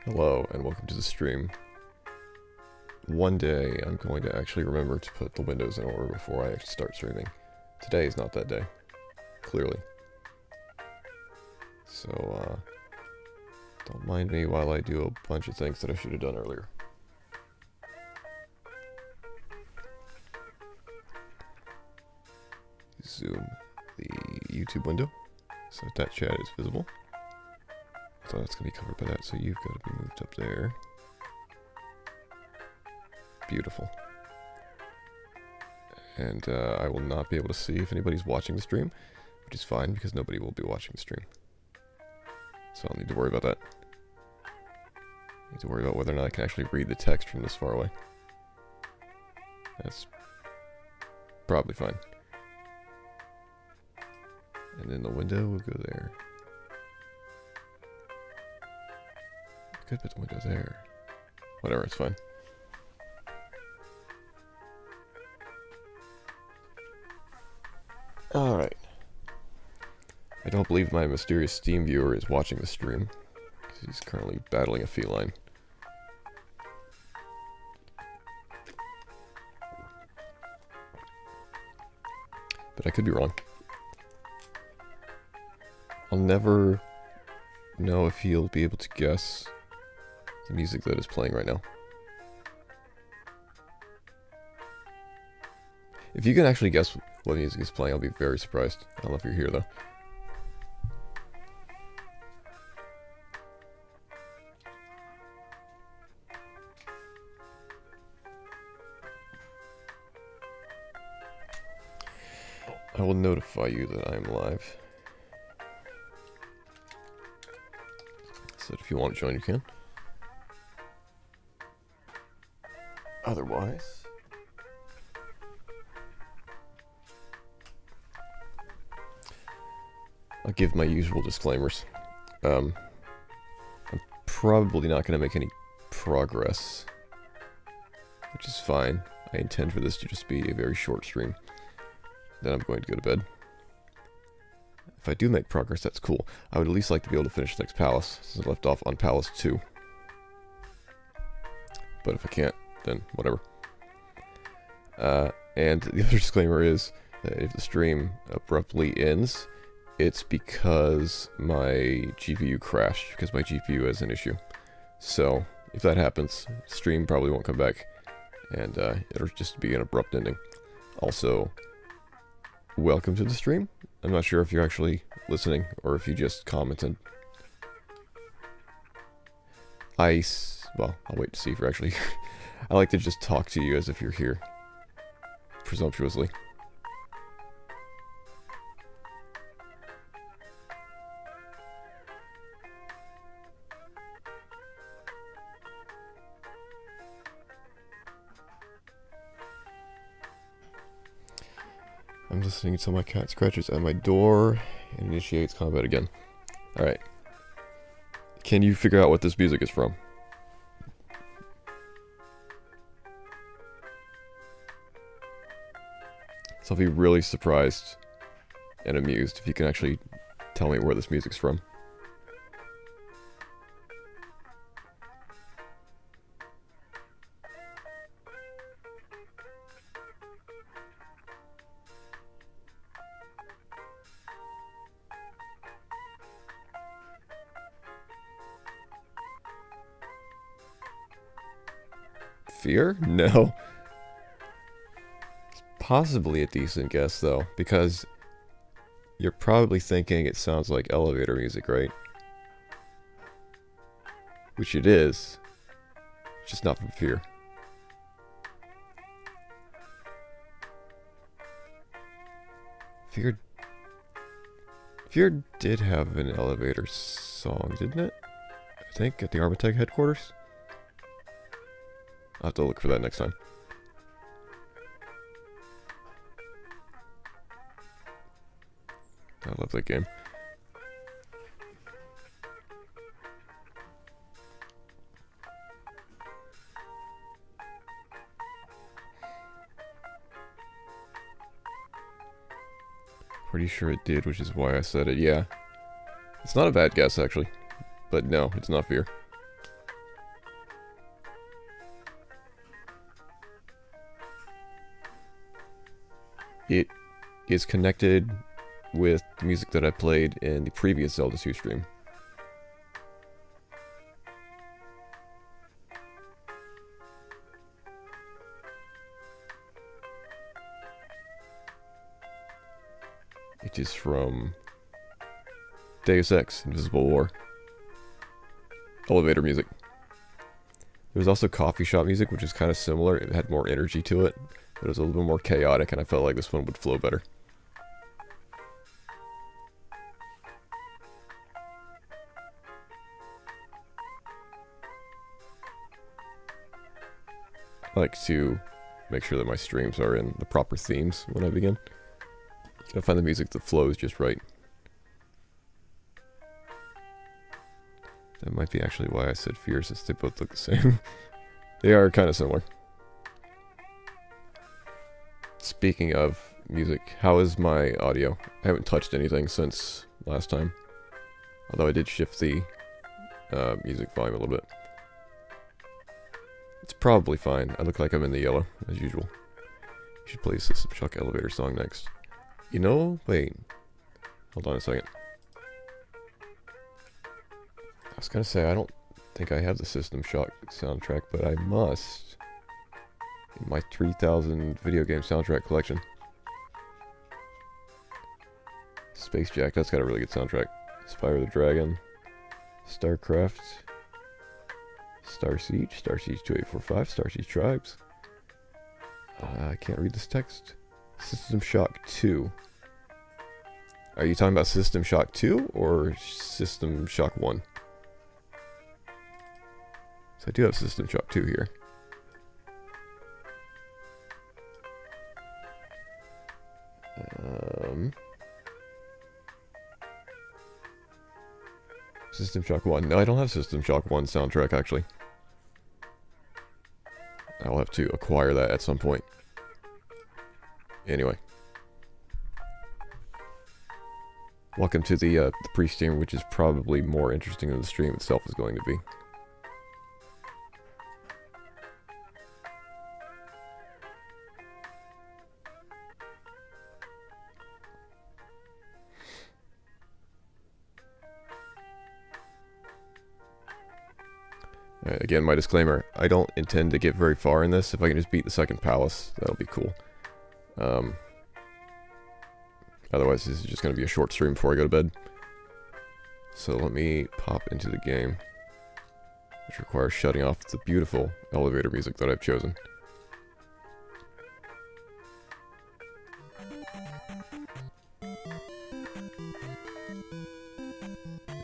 Hello and welcome to the stream. One day I'm going to actually remember to put the windows in order before I actually start streaming. Today is not that day, clearly. So, don't mind me while I do a bunch of things that I should have done earlier. Zoom the YouTube window so that chat is visible. So that's going to be covered by that, so you've got to be moved up there. Beautiful. And I will not be able to see if anybody's watching the stream, which is fine because nobody will be watching the stream. So I'll need to worry about that. I need to worry about whether or not I can actually read the text from this far away. That's probably fine. And then the window will go there. I could put the window there. Whatever, it's fine. Alright. I don't believe my mysterious Steam viewer is watching the stream, because he's currently battling a feline. But I could be wrong. I'll never know if he'll be able to guess the music that is playing right now. If you can actually guess what music is playing, I'll be very surprised. I don't know if you're here, though. I will notify you that I am live. So if you want to join, you can. Otherwise... I'll give my usual disclaimers. I'm probably not going to make any progress, which is fine. I intend for this to just be a very short stream. Then I'm going to go to bed. If I do make progress, that's cool. I would at least like to be able to finish the next palace, since I left off on Palace 2. But if I can't, then whatever. And the other disclaimer is that if the stream abruptly ends, it's because my GPU crashed, because my GPU has an issue. So, if that happens, stream probably won't come back, and it'll just be an abrupt ending. Also, welcome to the stream. I'm not sure if you're actually listening, or if you just commented. Well, I'll wait to see if you're actually... I like to just talk to you as if you're here. Presumptuously. I'm listening until my cat scratches at my door and initiates combat again. Alright. Can you figure out what this music is from? So I'll be really surprised and amused if you can actually tell me where this music's from. Fear? No. It's possibly a decent guess, though, because you're probably thinking it sounds like elevator music, right? Which it is. It's just not from Fear. Fear did have an elevator song, didn't it? I think, at the Armatech headquarters? I'll have to look for that next time. I love that game. Pretty sure it did, which is why I said it. Yeah. It's not a bad guess, actually. But no, it's not Fear. It is connected with the music that I played in the previous Zelda 2 stream. It is from Deus Ex, Invisible War. Elevator music. There was also coffee shop music, which is kind of similar. It had more energy to it, but it was a little bit more chaotic, and I felt like this one would flow better. I like to make sure that my streams are in the proper themes when I begin. You gotta find the music that flows just right. That might be actually why I said Fear, since they both look the same. They are kind of similar. Speaking of music, how is my audio? I haven't touched anything since last time. Although I did shift the music volume a little bit. It's probably fine. I look like I'm in the yellow, as usual. You should play System Shock Elevator song next. You know, wait. Hold on a second. I was gonna say, I don't think I have the System Shock soundtrack, but I must. In my 3,000 video game soundtrack collection. Space Jack, that's got a really good soundtrack. Spyro the Dragon. StarCraft. Star Siege 2845, Star Siege Tribes. I can't read this text. System Shock 2. Are you talking about System Shock 2 or System Shock 1? So I do have System Shock 2 here. System Shock 1. No, I don't have System Shock 1 soundtrack, actually. I'll have to acquire that at some point. Anyway. Welcome to the pre-stream, which is probably more interesting than the stream itself is going to be. Again, my disclaimer, I don't intend to get very far in this. If I can just beat the second palace, that'll be cool. Otherwise, this is just going to be a short stream before I go to bed. So let me pop into the game, which requires shutting off the beautiful elevator music that I've chosen.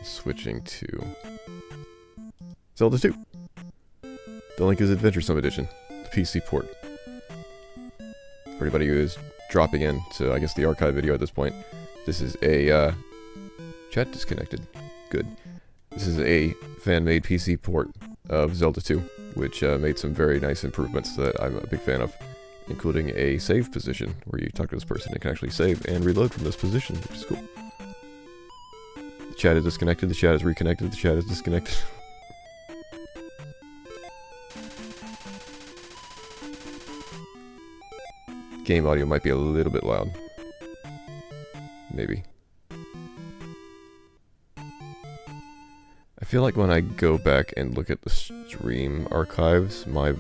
Switching to Zelda 2. The Link is Adventuresome Edition, the PC port. For anybody who is dropping in to, I guess, the archive video at this point, this is a, chat disconnected. Good. This is a fan-made PC port of Zelda 2, which made some very nice improvements that I'm a big fan of, including a save position, where you talk to this person and can actually save and reload from this position, which is cool. The chat is disconnected, the chat is reconnected, the chat is disconnected. Game audio might be a little bit loud. Maybe. I feel like when I go back and look at the stream archives, my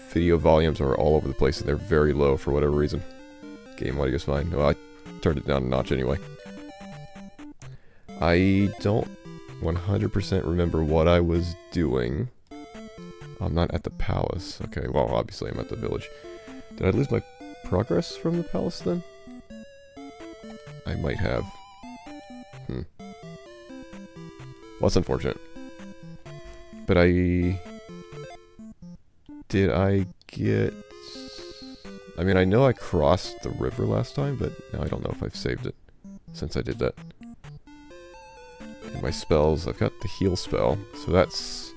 video volumes are all over the place and they're very low for whatever reason. Game audio is fine. Well, I turned it down a notch anyway. I don't 100% remember what I was doing. I'm not at the palace. Okay, well, obviously I'm at the village. Did I lose my progress from the palace then? I might have. Well, that's unfortunate. But Did I get... I mean, I know I crossed the river last time, but now I don't know if I've saved it since I did that. And my spells, I've got the heal spell, so that's...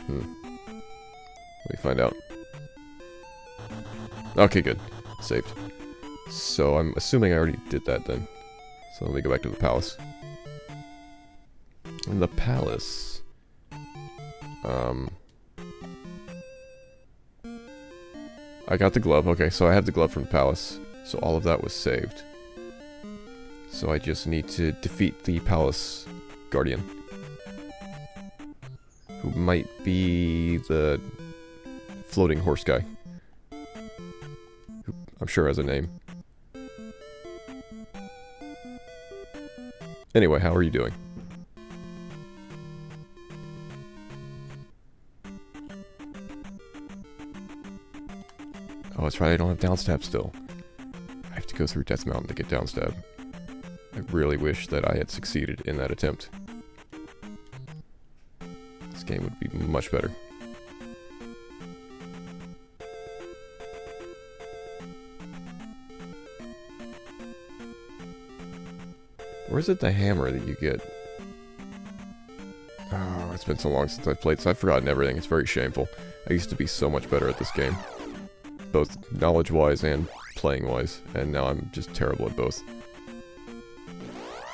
Let me find out. Okay, good. Saved. So I'm assuming I already did that then. So let me go back to the palace. In the palace... I got the glove. Okay, so I have the glove from the palace. So all of that was saved. So I just need to defeat the Palace Guardian, who might be the floating horse guy, who I'm sure has a name. Anyway, how are you doing? Oh, that's right, I don't have downstab still. I have to go through Death Mountain to get downstab. I really wish that I had succeeded in that attempt. This game would be much better. Or is it the hammer that you get? Oh, it's been so long since I've played, so I've forgotten everything. It's very shameful. I used to be so much better at this game, both knowledge-wise and playing-wise, and now I'm just terrible at both.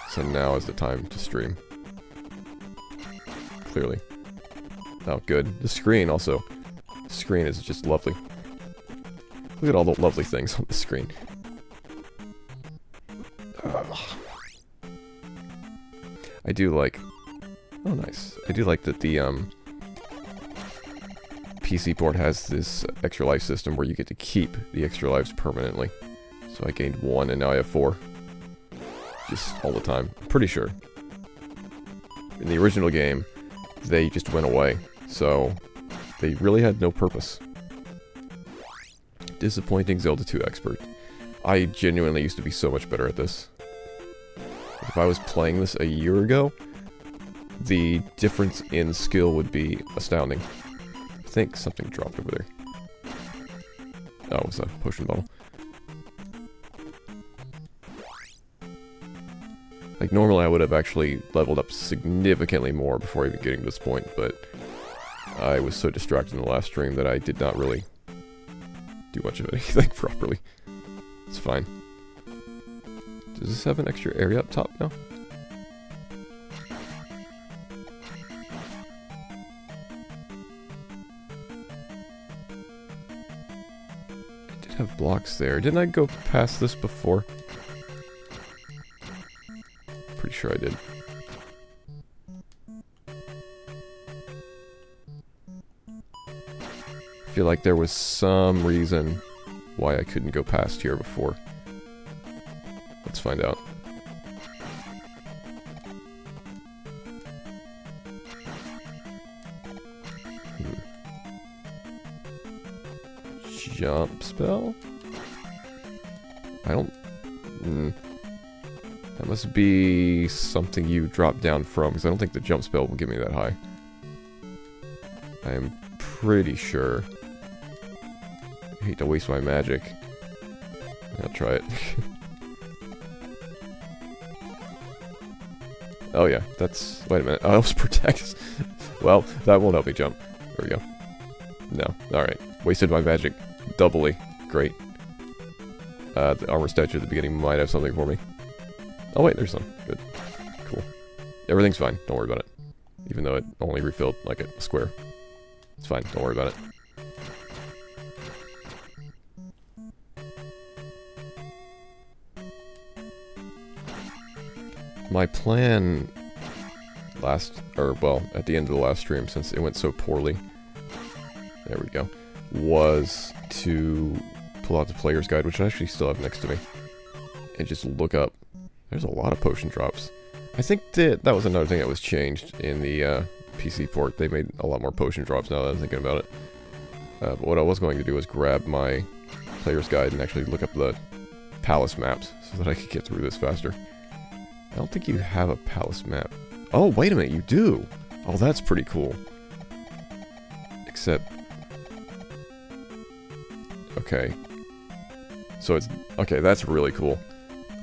So now is the time to stream. Clearly. Oh, good. The screen also. The screen is just lovely. Look at all the lovely things on the screen. I do like... Oh, nice. I do like that the PC port has this extra life system where you get to keep the extra lives permanently. So I gained 1 and now I have 4. Just all the time. I'm pretty sure. In the original game, they just went away. So they really had no purpose. Disappointing Zelda 2 expert. I genuinely used to be so much better at this. If I was playing this a year ago, the difference in skill would be astounding. I think something dropped over there. Oh, it was a potion bottle. Like, normally I would have actually leveled up significantly more before even getting to this point, but I was so distracted in the last stream that I did not really do much of anything properly. It's fine. Does this have an extra area up top now? I did have blocks there. Didn't I go past this before? Pretty sure I did. I feel like there was some reason why I couldn't go past here before. Let's find out. Jump spell? I don't... That must be something you drop down from, because I don't think the jump spell will give me that high. I am pretty sure. I hate to waste my magic. I'll try it. Oh yeah, that's... Wait a minute. Oh, helps protect. Well, that won't help me jump. There we go. No. Alright. Wasted my magic doubly. Great. The armor statue at the beginning might have something for me. Oh wait, there's some. Good. Cool. Everything's fine. Don't worry about it. Even though it only refilled like a square. It's fine. Don't worry about it. My plan at the end of the last stream, since it went so poorly, there we go, was to pull out the player's guide, which I actually still have next to me, and just look up. There's a lot of potion drops. I think that was another thing that was changed in the PC port. They made a lot more potion drops now that I'm thinking about it. But what I was going to do was grab my player's guide and actually look up the palace maps so that I could get through this faster. I don't think you have a palace map. Oh, wait a minute, you do! Oh, that's pretty cool. Except... Okay. So it's... Okay, that's really cool.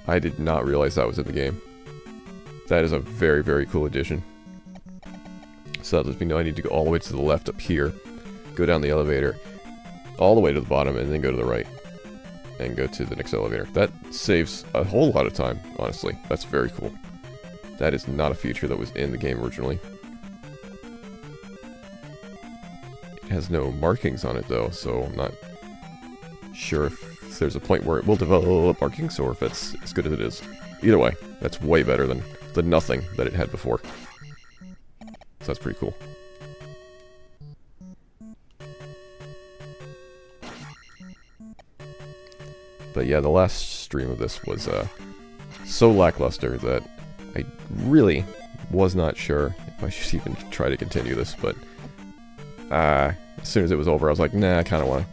I did not realize that was in the game. That is a very, very cool addition. So that lets me know I need to go all the way to the left up here, go down the elevator, all the way to the bottom, and then go to the right. And go to the next elevator. That saves a whole lot of time, honestly. That's very cool. That is not a feature that was in the game originally. It has no markings on it, though, so I'm not sure if if there's a point where it will develop markings, or if it's as good as it is. Either way, that's way better than the nothing that it had before. So that's pretty cool. But yeah, the last stream of this was so lackluster that I really was not sure if I should even try to continue this, but as soon as it was over, I was like, nah, I kind of want to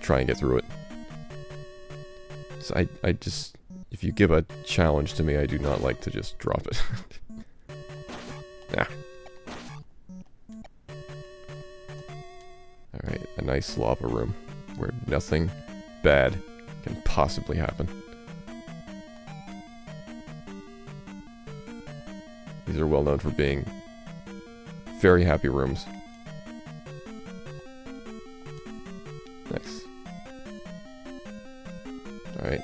try and get through it. So I just, if you give a challenge to me, I do not like to just drop it. Nah. Alright, a nice lava room where nothing bad can possibly happen. These are well known for being very happy rooms. Nice. Alright.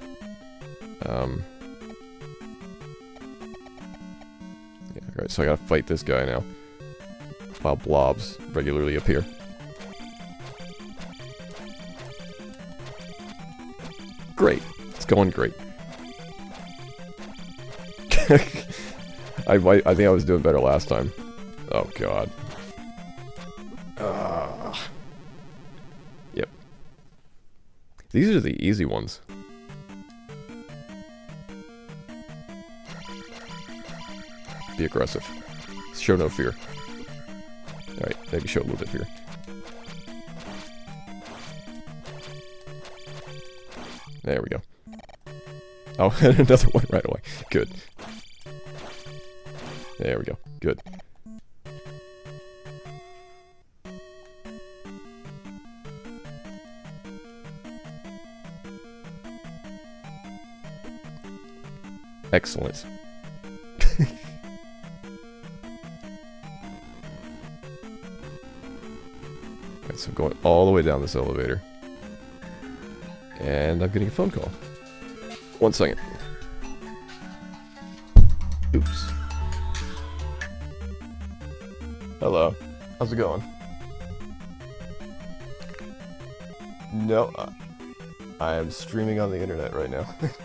Yeah, alright, so I gotta fight this guy now. While blobs regularly appear. Great. It's going great. I think I was doing better last time. Oh, God. Yep. These are the easy ones. Be aggressive. Show no fear. Alright, maybe show a little bit of fear. There we go. Oh, and another one right away. Good. There we go. Good. Excellent. Alright, so I'm going all the way down this elevator. And I'm getting a phone call. 1 second. Oops. Hello. How's it going? No, I am streaming on the internet right now. Yes.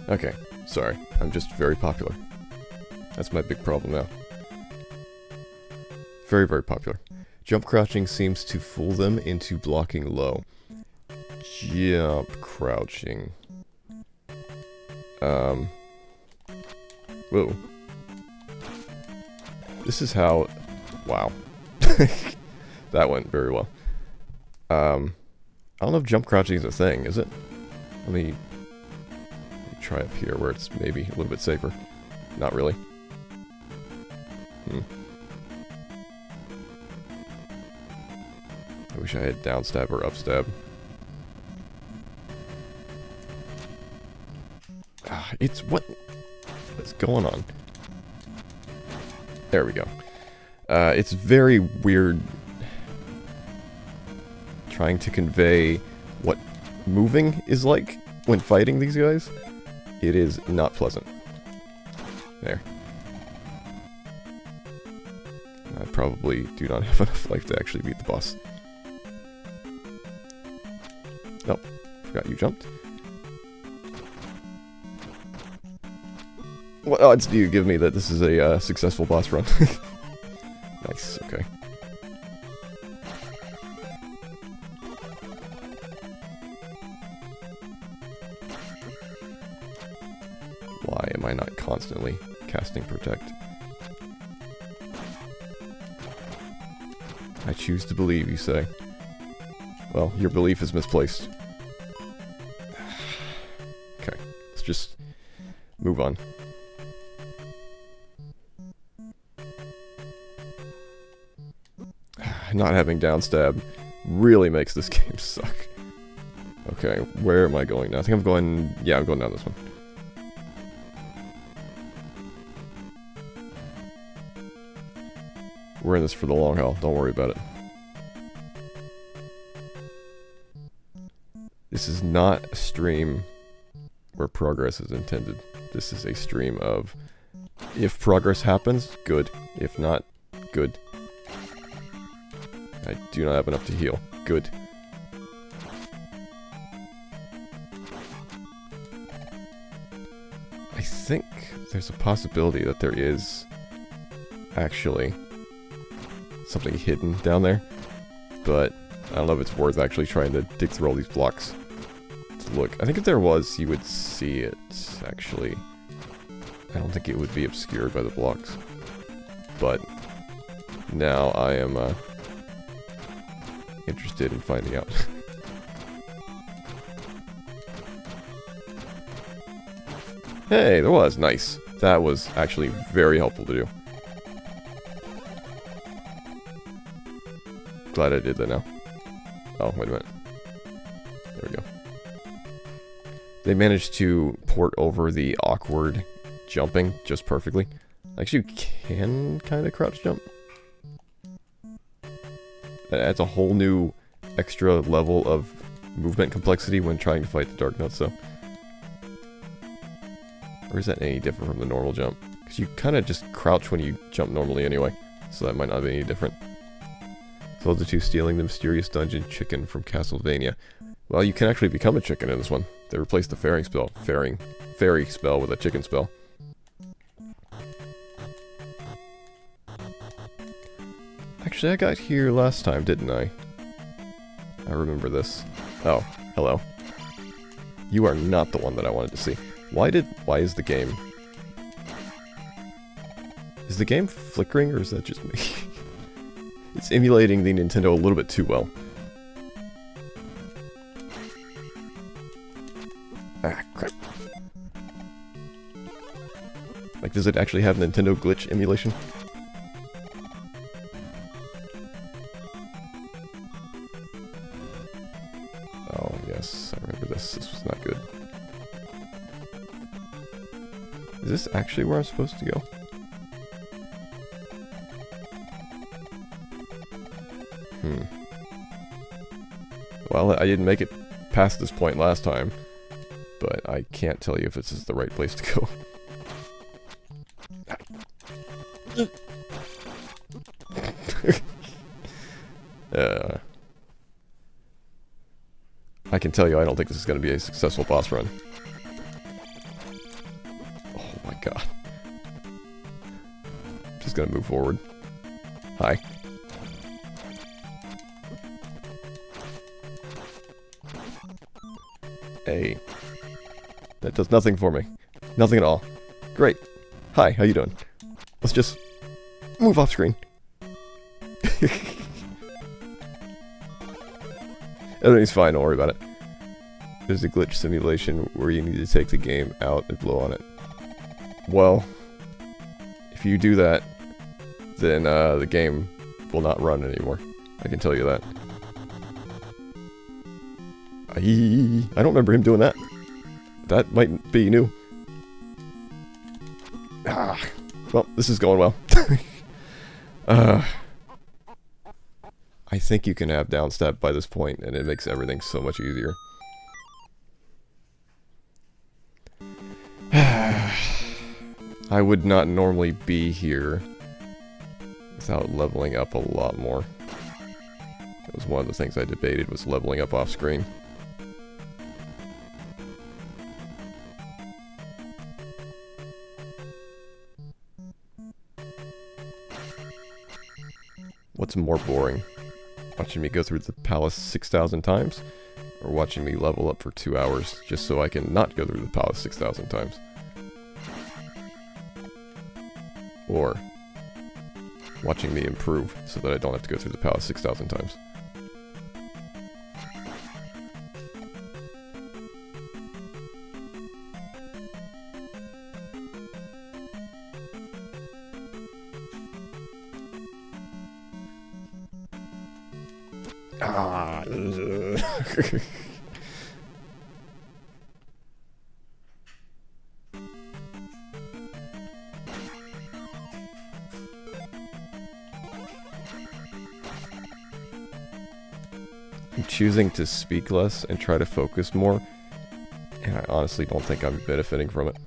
Okay, sorry. I'm just very popular. That's my big problem now. Very, very popular. Jump crouching seems to fool them into blocking low. Jump crouching. Whoa. This is how... Wow. That went very well. I don't know if jump crouching is a thing, is it? Let me try up here where it's maybe a little bit safer. Not really. I wish I had down stab or up stab. It's what? What is going on? There we go. It's very weird trying to convey what moving is like when fighting these guys. It is not pleasant. There. I probably do not have enough life to actually beat the boss. Oh, forgot you jumped. What odds do you give me that this is a successful boss run? Nice, okay. Why am I not constantly casting Protect? I choose to believe, you say. Well, your belief is misplaced. Okay, let's just move on. Not having downstab really makes this game suck. Okay, where am I going now? I think I'm going... yeah, I'm going down this one. We're in this for the long haul, don't worry about it. This is not a stream where progress is intended. This is a stream of... if progress happens, good. If not, good. I do not have enough to heal. Good. I think there's a possibility that there is actually something hidden down there, but I don't know if it's worth actually trying to dig through all these blocks to look. I think if there was, you would see it, actually. I don't think it would be obscured by the blocks. But now I am interested in finding out. Hey, there was. Nice. That was actually very helpful to do. Glad I did that now. Oh, wait a minute. There we go. They managed to port over the awkward jumping just perfectly. Actually, you can kind of crouch jump. That adds a whole new extra level of movement complexity when trying to fight the Dark Nuts, though. Or is that any different from the normal jump? Because you kind of just crouch when you jump normally anyway, so that might not be any different. Zelda 2 stealing the mysterious dungeon chicken from Castlevania. Well, you can actually become a chicken in this one. They replaced the fairy spell with a chicken spell. Actually, I got here last time, didn't I? I remember this. Oh, hello. You are not the one that I wanted to see. Why is the game... is the game flickering, or is that just me? It's emulating the Nintendo a little bit too well. Ah, crap. Like, does it actually have Nintendo glitch emulation? Oh, yes, I remember this. This was not good. Is this actually where I'm supposed to go? Well, I didn't make it past this point last time, but I can't tell you if this is the right place to go. I can tell you I don't think this is going to be a successful boss run. Oh my god. Just gonna move forward. Hi. Hey. That does nothing for me. Nothing at all. Great. Hi, how you doing? Let's just move off screen. Everything's fine, don't worry about it. There's a glitch simulation where you need to take the game out and blow on it. Well, if you do that, then the game will not run anymore. I can tell you that. I don't remember him doing that. That might be new. Ah, well, this is going well. I think you can have downstep by this point, and it makes everything so much easier. I would not normally be here without leveling up a lot more. That was one of the things I debated, was leveling up off screen. What's more boring? Watching me go through the palace 6,000 times? Or watching me level up for 2 hours just so I can not go through the palace 6,000 times? Or watching me improve so that I don't have to go through the palace 6,000 times? Ah. I'm choosing to speak less and try to focus more, and I honestly don't think I'm benefiting from it.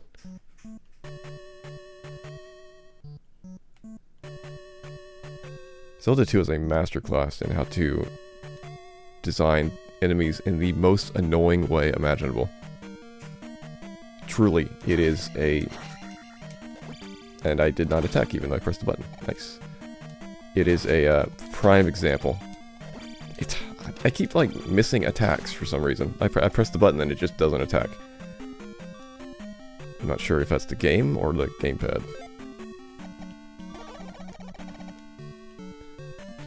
Zelda 2 is a masterclass in how to design enemies in the most annoying way imaginable. Truly, it is a... And I did not attack even though I pressed the button. Nice. It is a prime example. I keep, like, missing attacks for some reason. I press the button and it just doesn't attack. I'm not sure if that's the game or the gamepad.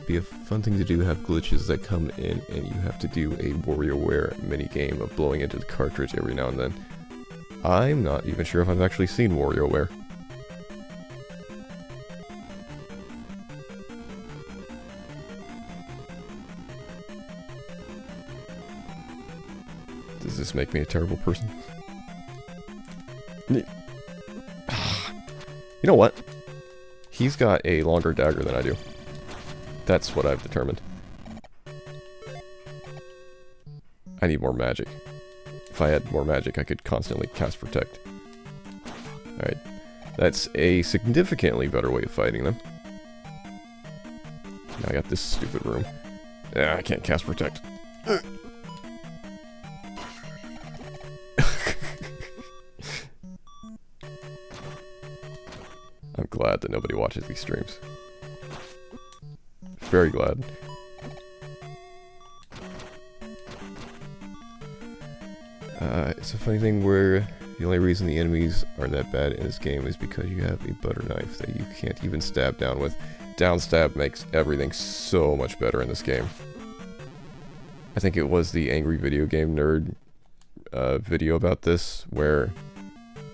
Be a fun thing to do, have glitches that come in and you have to do a WarioWare minigame of blowing into the cartridge every now and then. I'm not even sure if I've actually seen WarioWare. Does this make me a terrible person? You know what? He's got a longer dagger than I do. That's what I've determined. I need more magic. If I had more magic, I could constantly cast Protect. Alright. That's a significantly better way of fighting them. Now I got this stupid room. I can't cast Protect. I'm glad that nobody watches these streams. Very glad. It's a funny thing where the only reason the enemies are that bad in this game is because you have a butter knife that you can't even stab down with. Down stab makes everything so much better in this game. I think it was the Angry Video Game Nerd video about this, where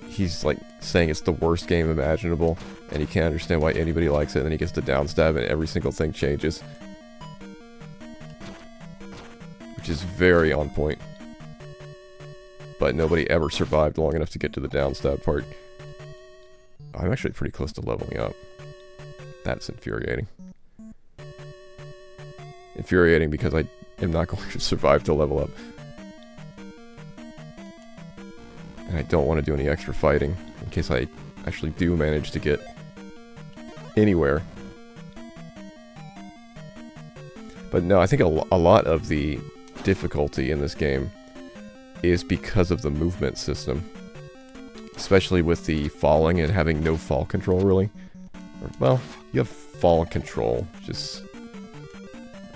he's like saying it's the worst game imaginable, and he can't understand why anybody likes it, and then he gets to down stab and every single thing changes. Which is very on point. But nobody ever survived long enough to get to the down stab part. I'm actually pretty close to leveling up. That's infuriating. Infuriating because I am not going to survive to level up. And I don't want to do any extra fighting in case I actually do manage to get anywhere. But no, I think a lot of the difficulty in this game is because of the movement system. Especially with the falling and having no fall control, really. Or, well, you have fall control, just...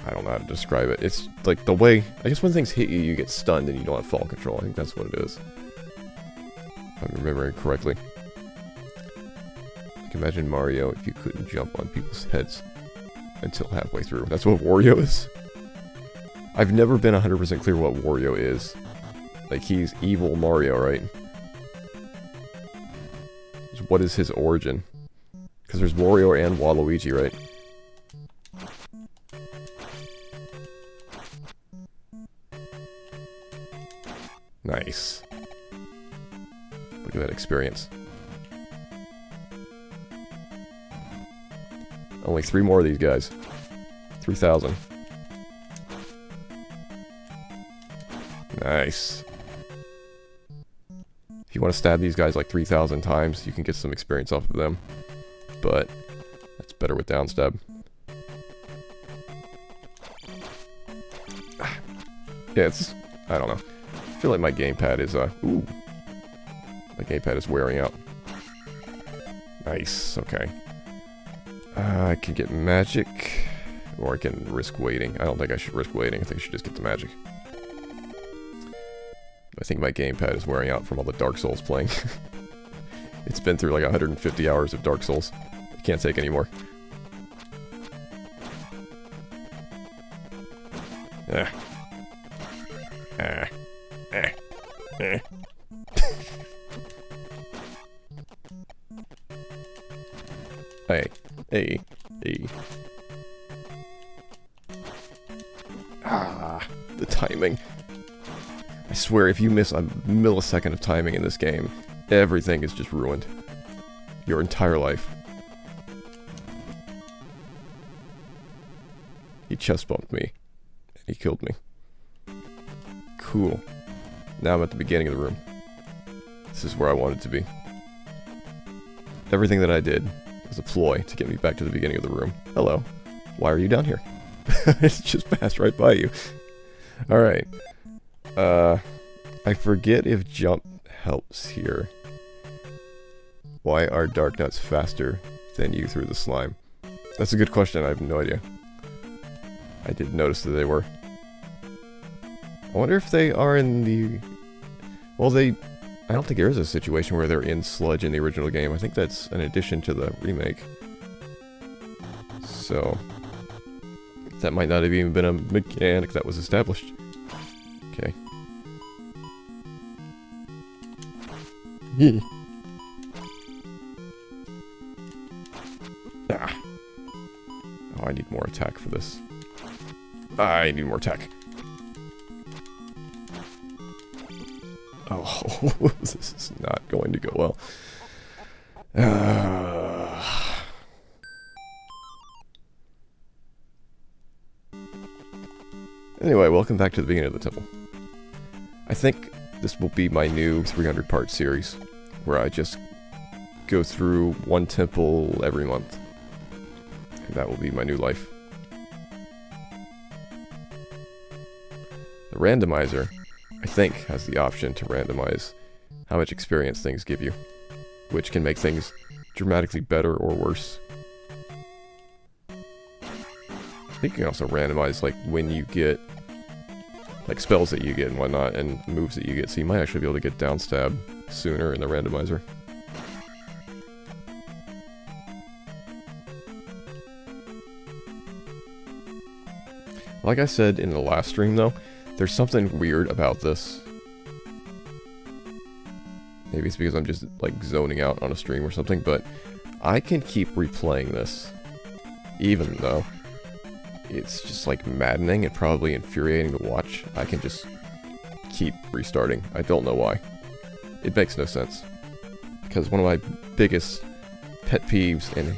I don't know how to describe it. It's like the way... I guess when things hit you, you get stunned and you don't have fall control. I think that's what it is. If I'm remembering correctly. Like, imagine Mario if you couldn't jump on people's heads until halfway through. That's what Wario is? I've never been 100% clear what Wario is. Like, he's evil Mario, right? What is his origin? Because there's Wario and Waluigi, right? Nice. Look at that experience. Only 3 more of these guys. 3,000. Nice. If you want to stab these guys like 3,000 times, you can get some experience off of them. But that's better with downstab. Yeah, it's... I don't know. I feel like my gamepad is, ooh. My gamepad is wearing out. Nice, okay. I can get magic, or I can risk waiting. I don't think I should risk waiting. I think I should just get the magic. I think my gamepad is wearing out from all the Dark Souls playing. It's been through like 150 hours of Dark Souls. I can't take any more. Ah. Ah. Ah. Ah. Hey. Hey. Hey. Ah. The timing. I swear, if you miss a millisecond of timing in this game, everything is just ruined. Your entire life. He chest bumped me. And he killed me. Cool. Now I'm at the beginning of the room. This is where I wanted to be. Everything that I did was a ploy to get me back to the beginning of the room. Hello. Why are you down here? It just passed right by you. Alright. I forget if jump helps here. Why are dark nuts faster than you through the slime? That's a good question, I have no idea. I did notice that they were. I wonder if they are in the... Well, I don't think there is a situation where they're in sludge in the original game. I think that's an addition to the remake. So... that might not have even been a mechanic that was established. Okay. Ah. Oh, I need more attack for this. I need more attack. Oh, this is not going to go well. Anyway, welcome back to the beginning of the temple. I think this will be my new 300-part series, where I just go through one temple every month. And that will be my new life. The randomizer, I think, has the option to randomize how much experience things give you, which can make things dramatically better or worse. I think you can also randomize, like, when you get, like, spells that you get and whatnot, and moves that you get, so you might actually be able to get downstab sooner in the randomizer. Like I said in the last stream, though, there's something weird about this. Maybe it's because I'm just, like, zoning out on a stream or something, but I can keep replaying this, even though it's just, like, maddening and probably infuriating to watch. I can just keep restarting. I don't know why. It makes no sense. Because one of my biggest pet peeves and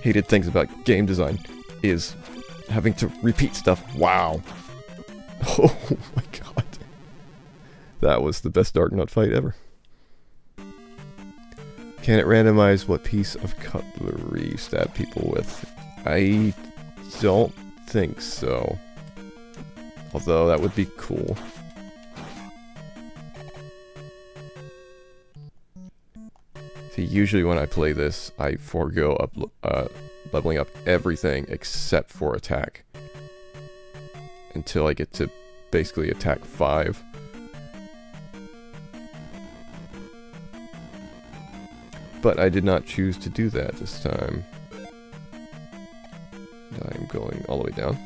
hated things about game design is having to repeat stuff. Wow. Oh my god. That was the best Dark Nut fight ever. Can it randomize what piece of cutlery you stab people with? I don't think so. Although that would be cool. See, usually when I play this, I forego leveling up everything except for attack. Until I get to basically attack 5. But I did not choose to do that this time. I'm going all the way down.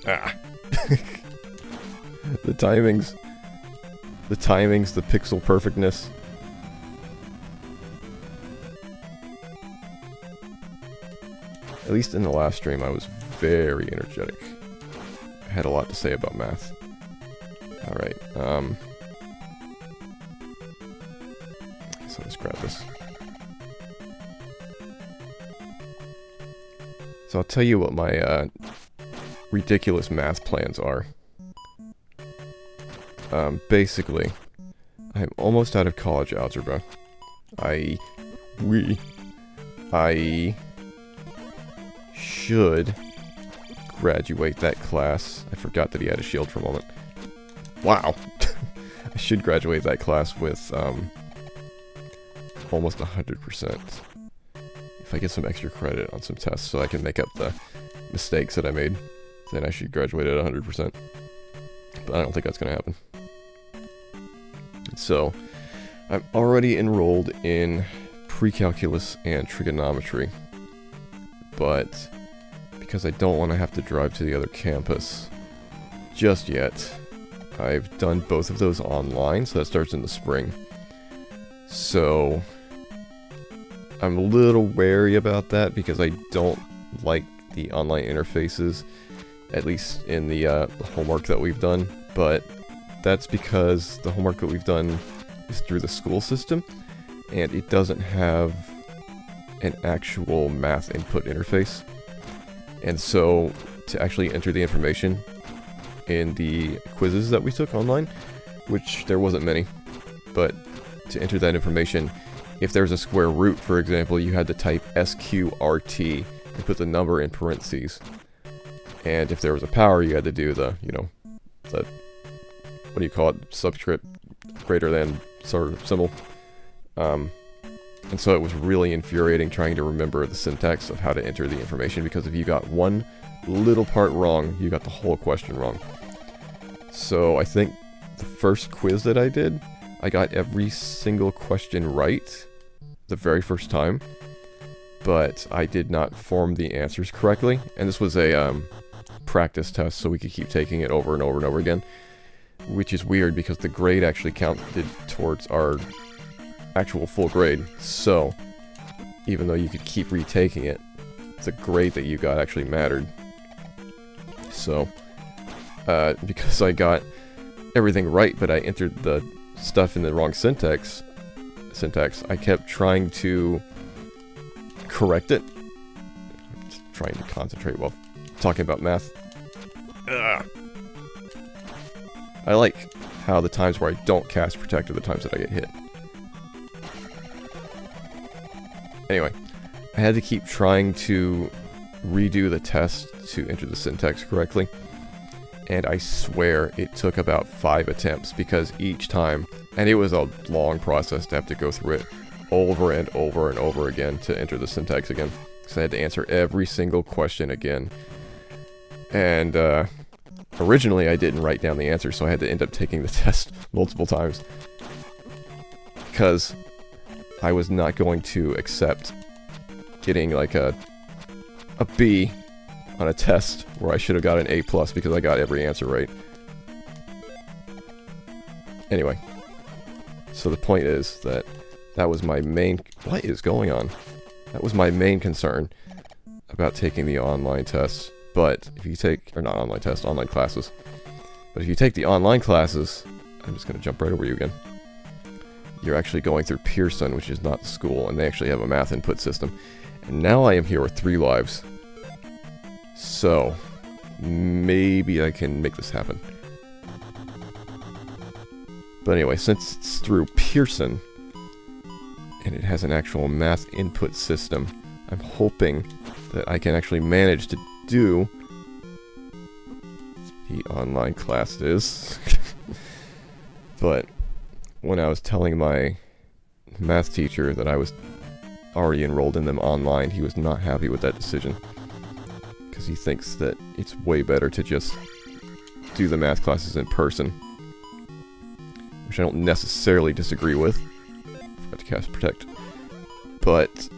Ah. The timings. The timings, the pixel perfectness. At least in the last stream, I was very energetic. I had a lot to say about math. Alright, so let's grab this. So I'll tell you what my ridiculous math plans are. Basically, I'm almost out of college algebra. I should graduate that class. I forgot that he had a shield for a moment. Wow! I should graduate that class with almost 100%. If I get some extra credit on some tests so I can make up the mistakes that I made, then I should graduate at 100%. But I don't think that's going to happen. So, I'm already enrolled in pre-calculus and trigonometry. But because I don't want to have to drive to the other campus just yet, I've done both of those online, so that starts in the spring. So I'm a little wary about that because I don't like the online interfaces, at least in the homework that we've done. But that's because the homework that we've done is through the school system, and it doesn't have an actual math input interface. And so to actually enter the information in the quizzes that we took online, which there wasn't many, but to enter that information, if there's a square root, for example, you had to type SQRT and put the number in parentheses. And if there was a power, you had to do the, you know, the, what do you call it, subscript greater than sort of symbol. And so it was really infuriating trying to remember the syntax of how to enter the information, because if you got one little part wrong, you got the whole question wrong. So I think the first quiz that I did, I got every single question right the very first time, but I did not form the answers correctly. And this was a practice test, so we could keep taking it over and over and over again, which is weird because the grade actually counted towards our actual full grade. So even though you could keep retaking it, the grade that you got actually mattered. So because I got everything right, but I entered the stuff in the wrong syntax, I kept trying to correct it. I'm just trying to concentrate while talking about math. Ugh. I like how the times where I don't cast protect are the times that I get hit. Anyway, I had to keep trying to redo the test to enter the syntax correctly. And I swear it took about 5 attempts, because each time, and it was a long process to have to go through it over and over and over again to enter the syntax again. So I had to answer every single question again. And originally I didn't write down the answer, so I had to end up taking the test multiple times. Because I was not going to accept getting like a B on a test where I should have got an A+ because I got every answer right. Anyway, so the point is that that was my main... What is going on? That was my main concern about taking the online tests. But if you take... Or not online tests, online classes. But if you take the online classes... I'm just going to jump right over you again. You're actually going through Pearson, which is not the school, and they actually have a math input system. And now I am here with 3 lives. So, maybe I can make this happen. But anyway, since it's through Pearson, and it has an actual math input system, I'm hoping that I can actually manage to do the online classes. But when I was telling my math teacher that I was already enrolled in them online, he was not happy with that decision. Because he thinks that it's way better to just do the math classes in person. Which I don't necessarily disagree with. Forgot to cast Protect. But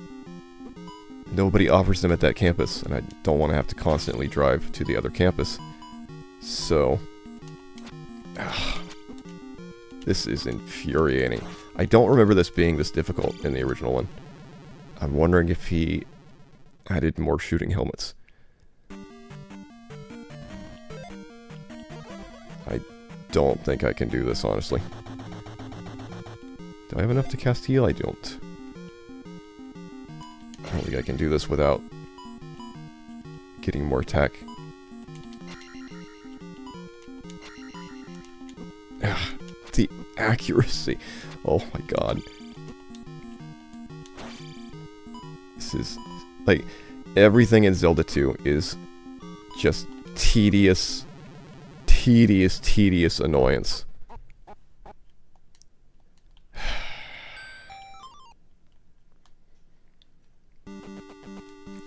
nobody offers them at that campus, and I don't want to have to constantly drive to the other campus. So... this is infuriating. I don't remember this being this difficult in the original one. I'm wondering if he added more shooting helmets. I don't think I can do this, honestly. Do I have enough to cast heal? I don't. I don't think I can do this without getting more attack. The accuracy. Oh my god. This is... like, everything in Zelda 2 is just tedious annoyance.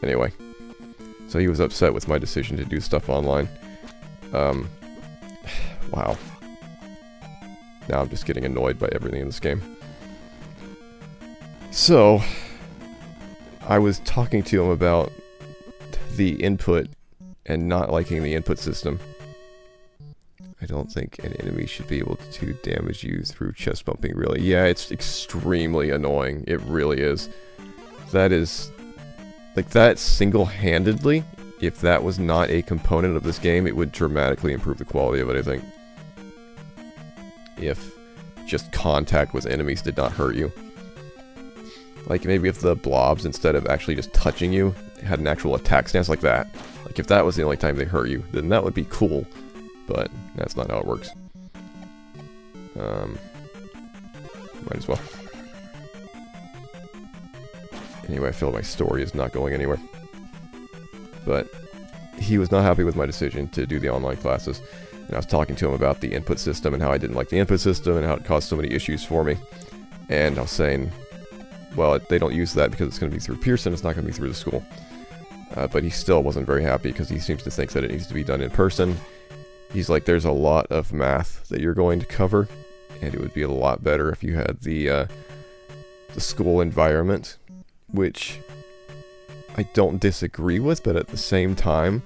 Anyway. So he was upset with my decision to do stuff online. Wow. Now I'm just getting annoyed by everything in this game. So, I was talking to him about the input and not liking the input system. I don't think an enemy should be able to damage you through chest bumping, really. Yeah, it's extremely annoying. It really is. That is... like, that single-handedly, if that was not a component of this game, it would dramatically improve the quality of it, I think. If just contact with enemies did not hurt you. Like, maybe if the blobs, instead of actually just touching you, had an actual attack stance like that. Like, if that was the only time they hurt you, then that would be cool. But that's not how it works. Might as well. Anyway, I feel like my story is not going anywhere. But he was not happy with my decision to do the online classes. And I was talking to him about the input system and how I didn't like the input system and how it caused so many issues for me. And I was saying, well, they don't use that because it's going to be through Pearson, it's not going to be through the school. But he still wasn't very happy because he seems to think that it needs to be done in person. He's like, there's a lot of math that you're going to cover, and it would be a lot better if you had the school environment, which I don't disagree with, but at the same time,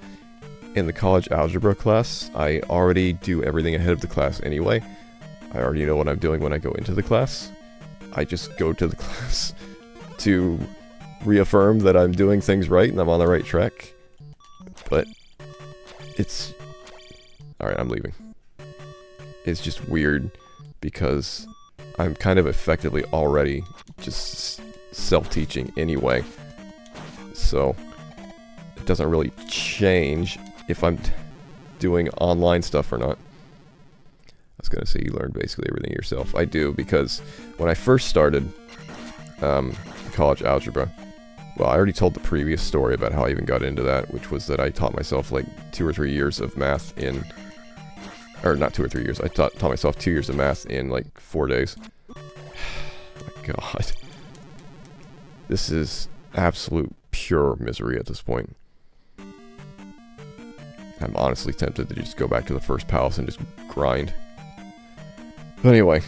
in the college algebra class, I already do everything ahead of the class anyway. I already know what I'm doing when I go into the class. I just go to the class to reaffirm that I'm doing things right and I'm on the right track. But it's... alright, I'm leaving. It's just weird because I'm kind of effectively already just self-teaching anyway. So it doesn't really change if I'm doing online stuff or not. I was going to say you learn basically everything yourself. I do, because when I first started college algebra, well, I already told the previous story about how I even got into that, which was that I taught myself like 2 or 3 years of math in... or not 2 or 3 years, I taught myself 2 years of math in like 4 days. Oh my god. This is absolute pure misery at this point. I'm honestly tempted to just go back to the first palace and just grind. But anyway.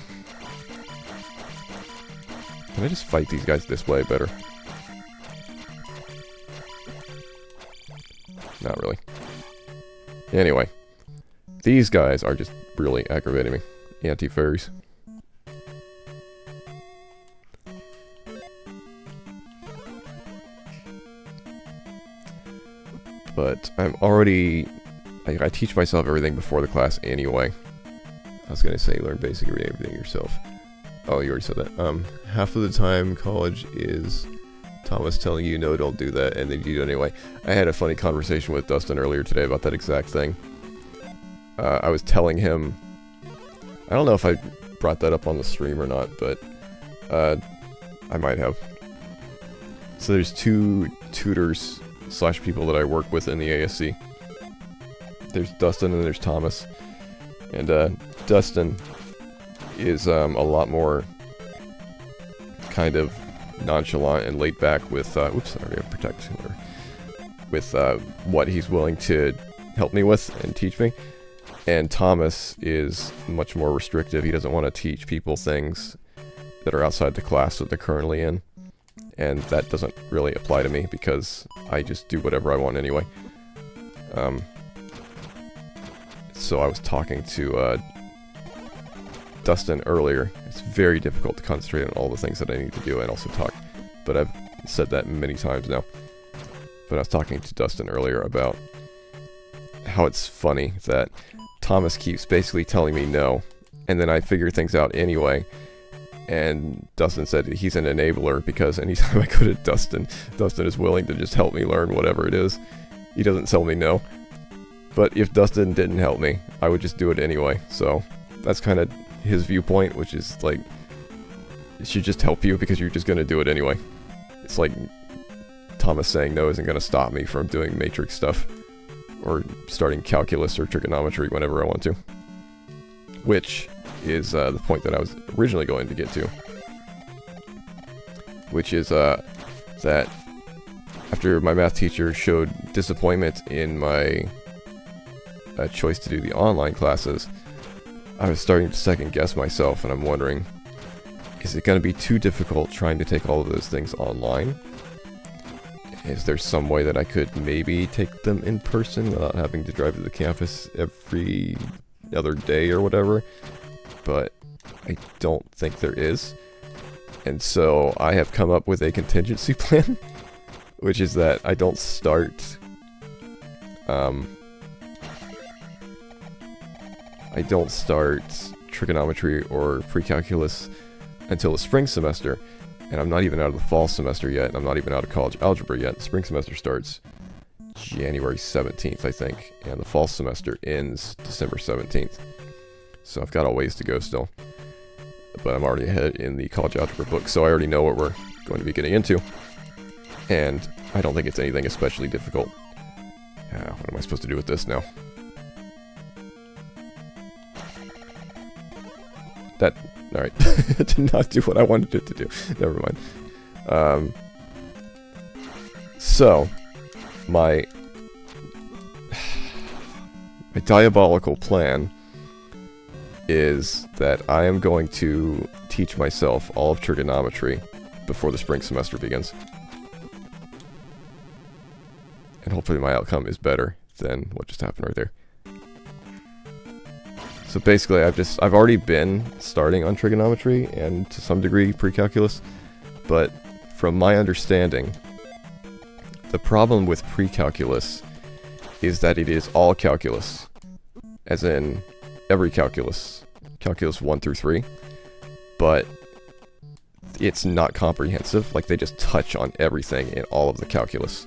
Can I just fight these guys this way better? Not really. Anyway. These guys are just really aggravating me. Anti-fairies. But I'm already... I teach myself everything before the class anyway. I was gonna say learn basic everything yourself. Oh, you already said that. Half of the time college is Thomas telling you, no, don't do that, and then you do it anyway. I had a funny conversation with Dustin earlier today about that exact thing. I was telling him... I don't know if I brought that up on the stream or not, but I might have. So there's 2 tutors / people that I work with in the ASC. There's Dustin and there's Thomas. And Dustin is a lot more kind of nonchalant and laid back with, oops, I already have protect, with what he's willing to help me with and teach me. And Thomas is much more restrictive. He doesn't want to teach people things that are outside the class that they're currently in. And that doesn't really apply to me because I just do whatever I want anyway. So I was talking to Dustin earlier. It's very difficult to concentrate on all the things that I need to do and also talk. But I've said that many times now. but I was talking to Dustin earlier about how it's funny that Thomas keeps basically telling me no, and then I figure things out anyway. And Dustin said he's an enabler because anytime I go to Dustin, Dustin is willing to just help me learn whatever it is. He doesn't tell me no. But if Dustin didn't help me, I would just do it anyway. So that's kind of his viewpoint, which is like, it should just help you because you're just going to do it anyway. It's like Thomas saying no isn't going to stop me from doing matrix stuff or starting calculus or trigonometry whenever I want to. Which is the point that I was originally going to get to. Which is that after my math teacher showed disappointment in my choice to do the online classes, I was starting to second guess myself, and I'm wondering, is it going to be too difficult trying to take all of those things online? Is there some way that I could maybe take them in person without having to drive to the campus every other day or whatever? But I don't think there is. And so I have come up with a contingency plan, which is that I don't start trigonometry or pre-calculus until the spring semester, and I'm not even out of the fall semester yet, and I'm not even out of college algebra yet. The spring semester starts January 17th, I think, and the fall semester ends December 17th. So I've got a ways to go still. But I'm already ahead in the college algebra book, so I already know what we're going to be getting into. And I don't think it's anything especially difficult. What am I supposed to do with this now? Alright. Did not do what I wanted it to do. Never mind. So, my diabolical plan is that I am going to teach myself all of trigonometry before the spring semester begins. And hopefully my outcome is better than what just happened right there. So basically I've already been starting on trigonometry and to some degree pre-calculus, but from my understanding, the problem with pre-calculus is that it is all calculus, as in every calculus 1 through 3, but it's not comprehensive. Like, they just touch on everything in all of the calculus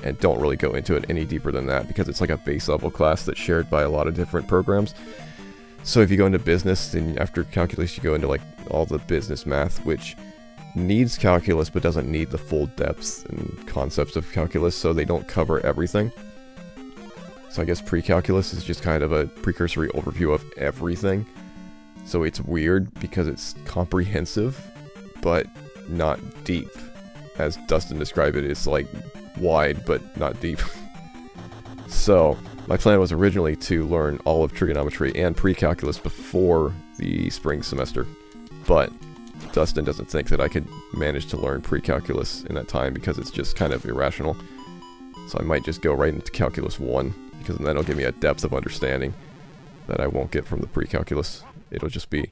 and don't really go into it any deeper than that because it's like a base level class that's shared by a lot of different programs. So if you go into business, then after calculus you go into like all the business math, which needs calculus but doesn't need the full depth and concepts of calculus, so they don't cover everything. So I guess pre-calculus is just kind of a precursory overview of everything. So it's weird because it's comprehensive, but not deep. As Dustin described it, it's like wide, but not deep. So my plan was originally to learn all of trigonometry and pre-calculus before the spring semester. But Dustin doesn't think that I could manage to learn pre-calculus in that time because it's just kind of irrational. So I might just go right into calculus 1. Because then that'll give me a depth of understanding that I won't get from the pre-calculus. It'll just be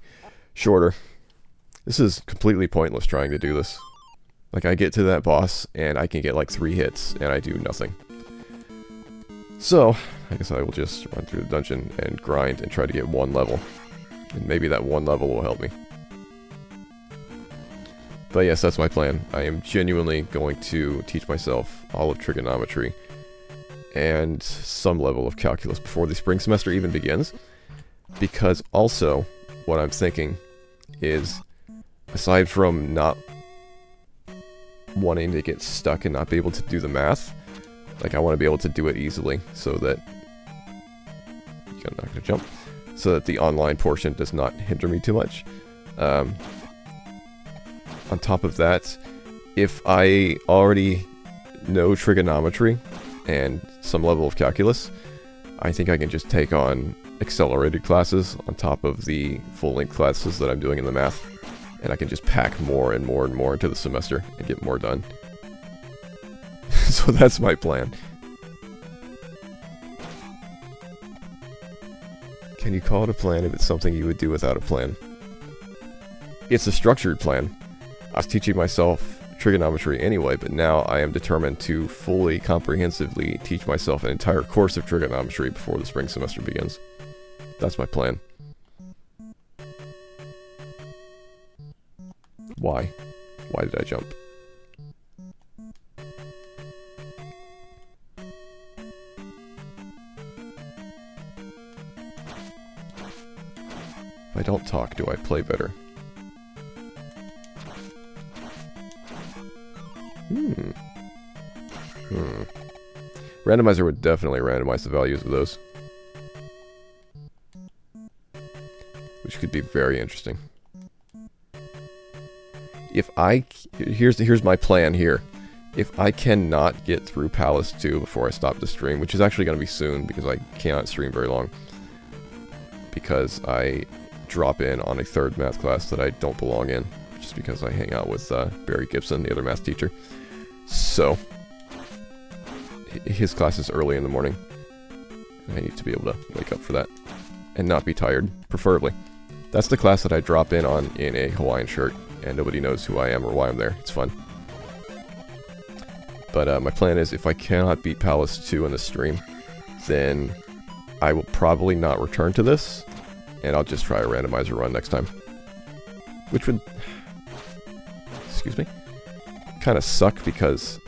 shorter. This is completely pointless trying to do this. Like, I get to that boss, and I can get like 3 hits, and I do nothing. So, I guess I will just run through the dungeon and grind and try to get 1 level. And maybe that 1 level will help me. But yes, that's my plan. I am genuinely going to teach myself all of trigonometry and some level of calculus before the spring semester even begins, because also what I'm thinking is, aside from not wanting to get stuck and not be able to do the math, like, I want to be able to do it easily so that I'm not going to jump, so that the online portion does not hinder me too much. On top of that, if I already know trigonometry and some level of calculus, I think I can just take on accelerated classes on top of the full-length classes that I'm doing in the math, and I can just pack more and more and more into the semester and get more done. So that's my plan. Can you call it a plan if it's something you would do without a plan? It's a structured plan. I was teaching myself trigonometry anyway, but now I am determined to fully, comprehensively teach myself an entire course of trigonometry before the spring semester begins. That's my plan. Why? Why did I jump? If I don't talk, do I play better? Randomizer would definitely randomize the values of those. Which could be very interesting. If here's my plan here. If I cannot get through Palace 2 before I stop the stream, which is actually going to be soon because I cannot stream very long. Because I drop in on a third math class that I don't belong in. Just because I hang out with Barry Gibson, the other math teacher. So, his class is early in the morning. I need to be able to wake up for that. And not be tired, preferably. That's the class that I drop in on in a Hawaiian shirt. And nobody knows who I am or why I'm there. It's fun. But my plan is, if I cannot beat Palace 2 in the stream, then I will probably not return to this. And I'll just try a randomizer run next time. Which would... excuse me? Kind of suck because...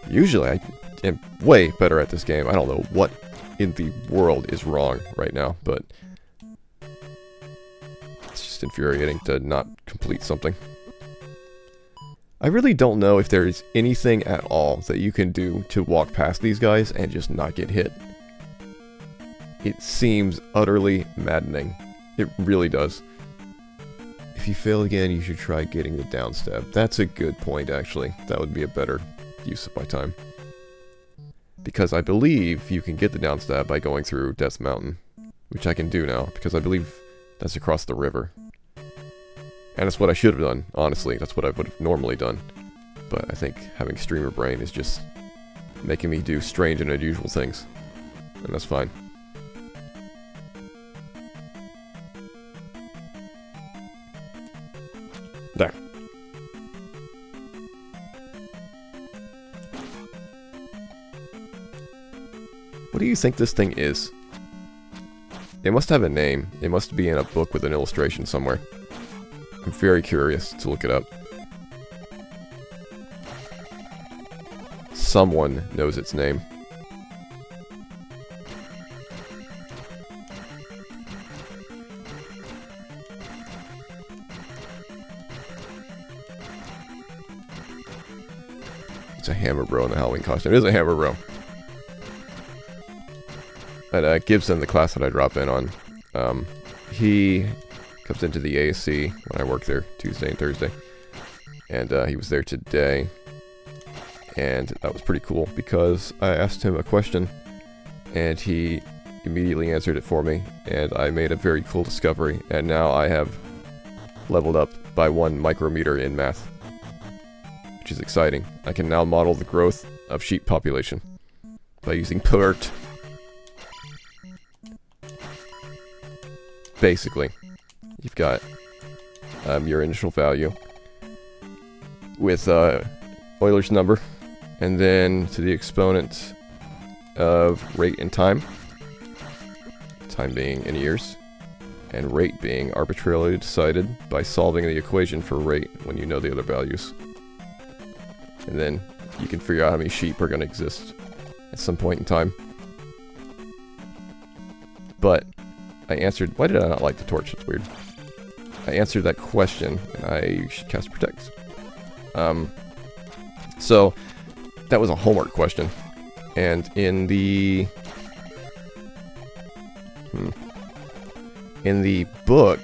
usually I am way better at this game. I don't know what in the world is wrong right now, but... it's just infuriating to not complete something. I really don't know if there is anything at all that you can do to walk past these guys and just not get hit. It seems utterly maddening. It really does. If you fail again, you should try getting the down stab. That's a good point, actually. That would be a better use of my time. Because I believe you can get the down stab by going through Death Mountain. Which I can do now, because I believe that's across the river. And that's what I should have done, honestly. That's what I would have normally done. But I think having streamer brain is just making me do strange and unusual things. And that's fine. There. What do you think this thing is? It must have a name. It must be in a book with an illustration somewhere. I'm very curious to look it up. Someone knows its name. It's a Hammer Bro in the Halloween costume. It is a Hammer Bro. At Gibson, the class that I drop in on, he comes into the ASC when I work there Tuesday and Thursday. And he was there today. And that was pretty cool because I asked him a question and he immediately answered it for me. And I made a very cool discovery. And now I have leveled up by 1 micrometer in math. Which is exciting. I can now model the growth of sheep population by using PERT. Basically, you've got your initial value with Euler's number, and then to the exponent of rate and time, time being in years, and rate being arbitrarily decided by solving the equation for rate when you know the other values. And then you can figure out how many sheep are going to exist at some point in time. But I answered... why did I not light the torch? That's weird. I answered that question, and I should cast Protect. So, that was a homework question. And in the... in the book,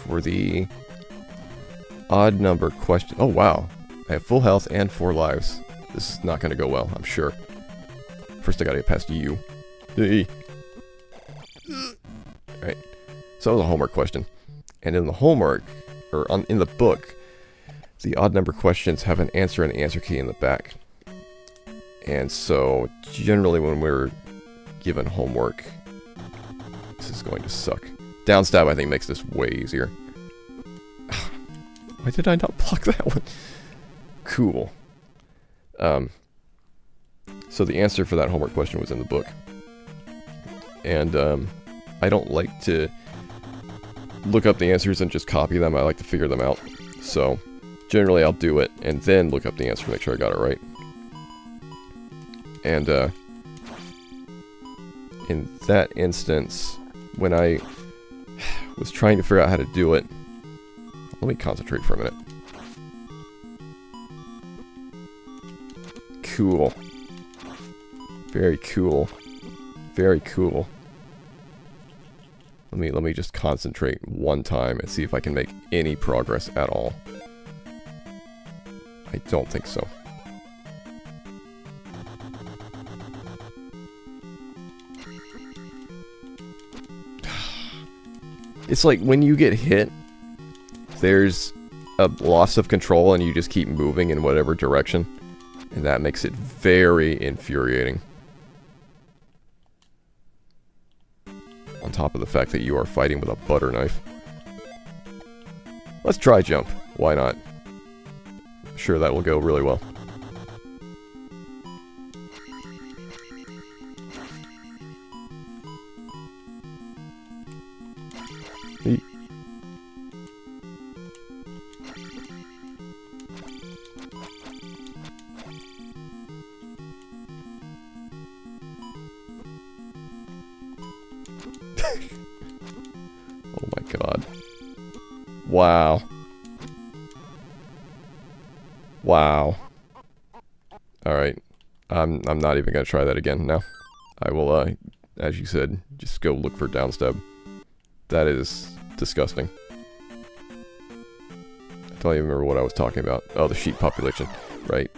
for the odd number question... oh, wow. I have full health and 4 lives. This is not going to go well, I'm sure. First I gotta get past you. Alright. So that was a homework question. And in the homework, or in the book, the odd number questions have an answer and answer key in the back. And so, generally when we're given homework, this is going to suck. Downstab, I think, makes this way easier. Why did I not block that one? Cool. So the answer for that homework question was in the book. And I don't like to look up the answers and just copy them. I like to figure them out. So generally I'll do it and then look up the answer to make sure I got it right. And in that instance, when I was trying to figure out how to do it, let me concentrate for a minute. Cool. Very cool. Very cool. Let me just concentrate one time and see if I can make any progress at all. I don't think so. It's like when you get hit, there's a loss of control and you just keep moving in whatever direction. And that makes it very infuriating. On top of the fact that you are fighting with a butter knife. Let's try jump. Why not? I'm sure that will go really well. Oh my god. Wow. Wow. Alright. I'm not even gonna try that again now. I will, as you said, just go look for downstab. That is disgusting. I don't even remember what I was talking about. Oh, the sheep population. Right.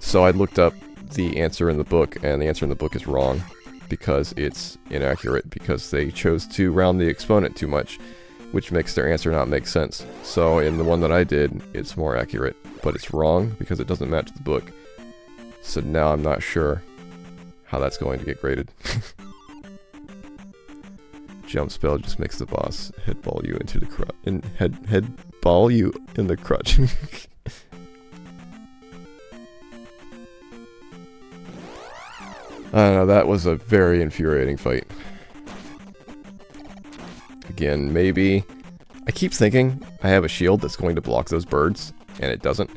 So I looked up the answer in the book, and the answer in the book is wrong. Because it's inaccurate, because they chose to round the exponent too much, which makes their answer not make sense. So in the one that I did, it's more accurate, but it's wrong because it doesn't match the book. So now I'm not sure how that's going to get graded. Jump spell just makes the boss headball you into the crutch. Headball you in the crutch. I don't know, that was a very infuriating fight. Again, maybe... I keep thinking I have a shield that's going to block those birds, and it doesn't.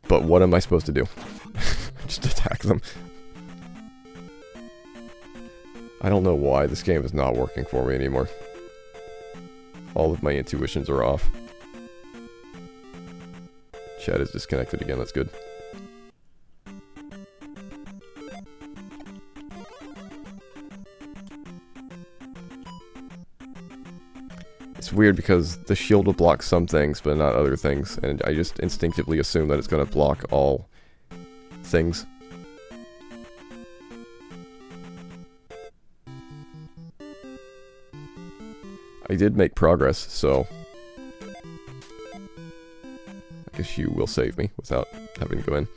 But what am I supposed to do? Just attack them. I don't know why this game is not working for me anymore. All of my intuitions are off. Chat is disconnected again, that's good. It's weird because the shield will block some things, but not other things, and I just instinctively assume that it's going to block all things. I did make progress, so I guess you will save me without having to go in.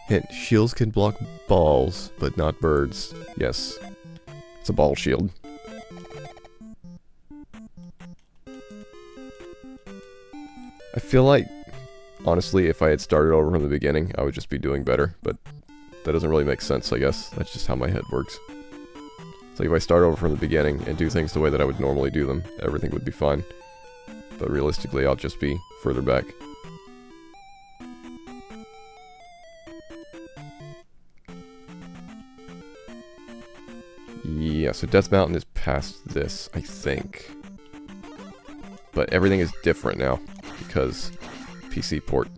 Hint, shields can block balls, but not birds. Yes. It's a ball shield. I feel like, honestly, if I had started over from the beginning, I would just be doing better, but that doesn't really make sense, I guess. That's just how my head works. So if I start over from the beginning and do things the way that I would normally do them, everything would be fine. But realistically, I'll just be further back. Yeah, so Death Mountain is past this, I think. But everything is different now, because PC port.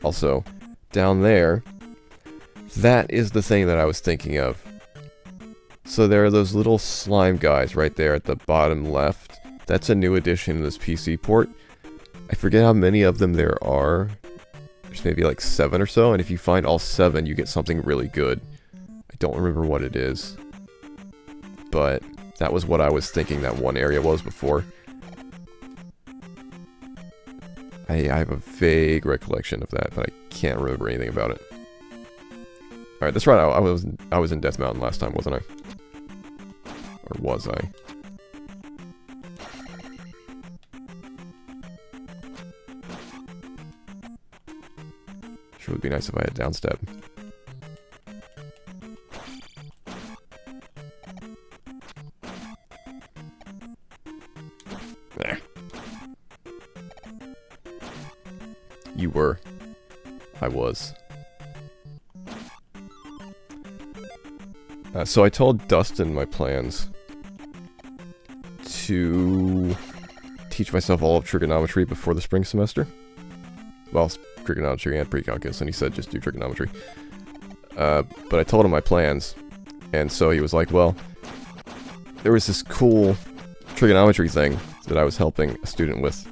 Also, down there, that is the thing that I was thinking of. So there are those little slime guys right there at the bottom left. That's a new addition to this PC port. I forget how many of them there are. There's maybe like 7 or so, and if you find all 7, you get something really good. I don't remember what it is. But that was what I was thinking that one area was before. I have a vague recollection of that, but I can't remember anything about it. Alright, that's right, I was in Death Mountain last time, wasn't I? Or was I? Sure would be nice if I had downstab. There. You were. I was. So I told Dustin my plans to teach myself all of trigonometry before the spring semester. Well, trigonometry and pre-calculus, and he said just do trigonometry. But I told him my plans, and so he was like, well, there was this cool trigonometry thing that I was helping a student with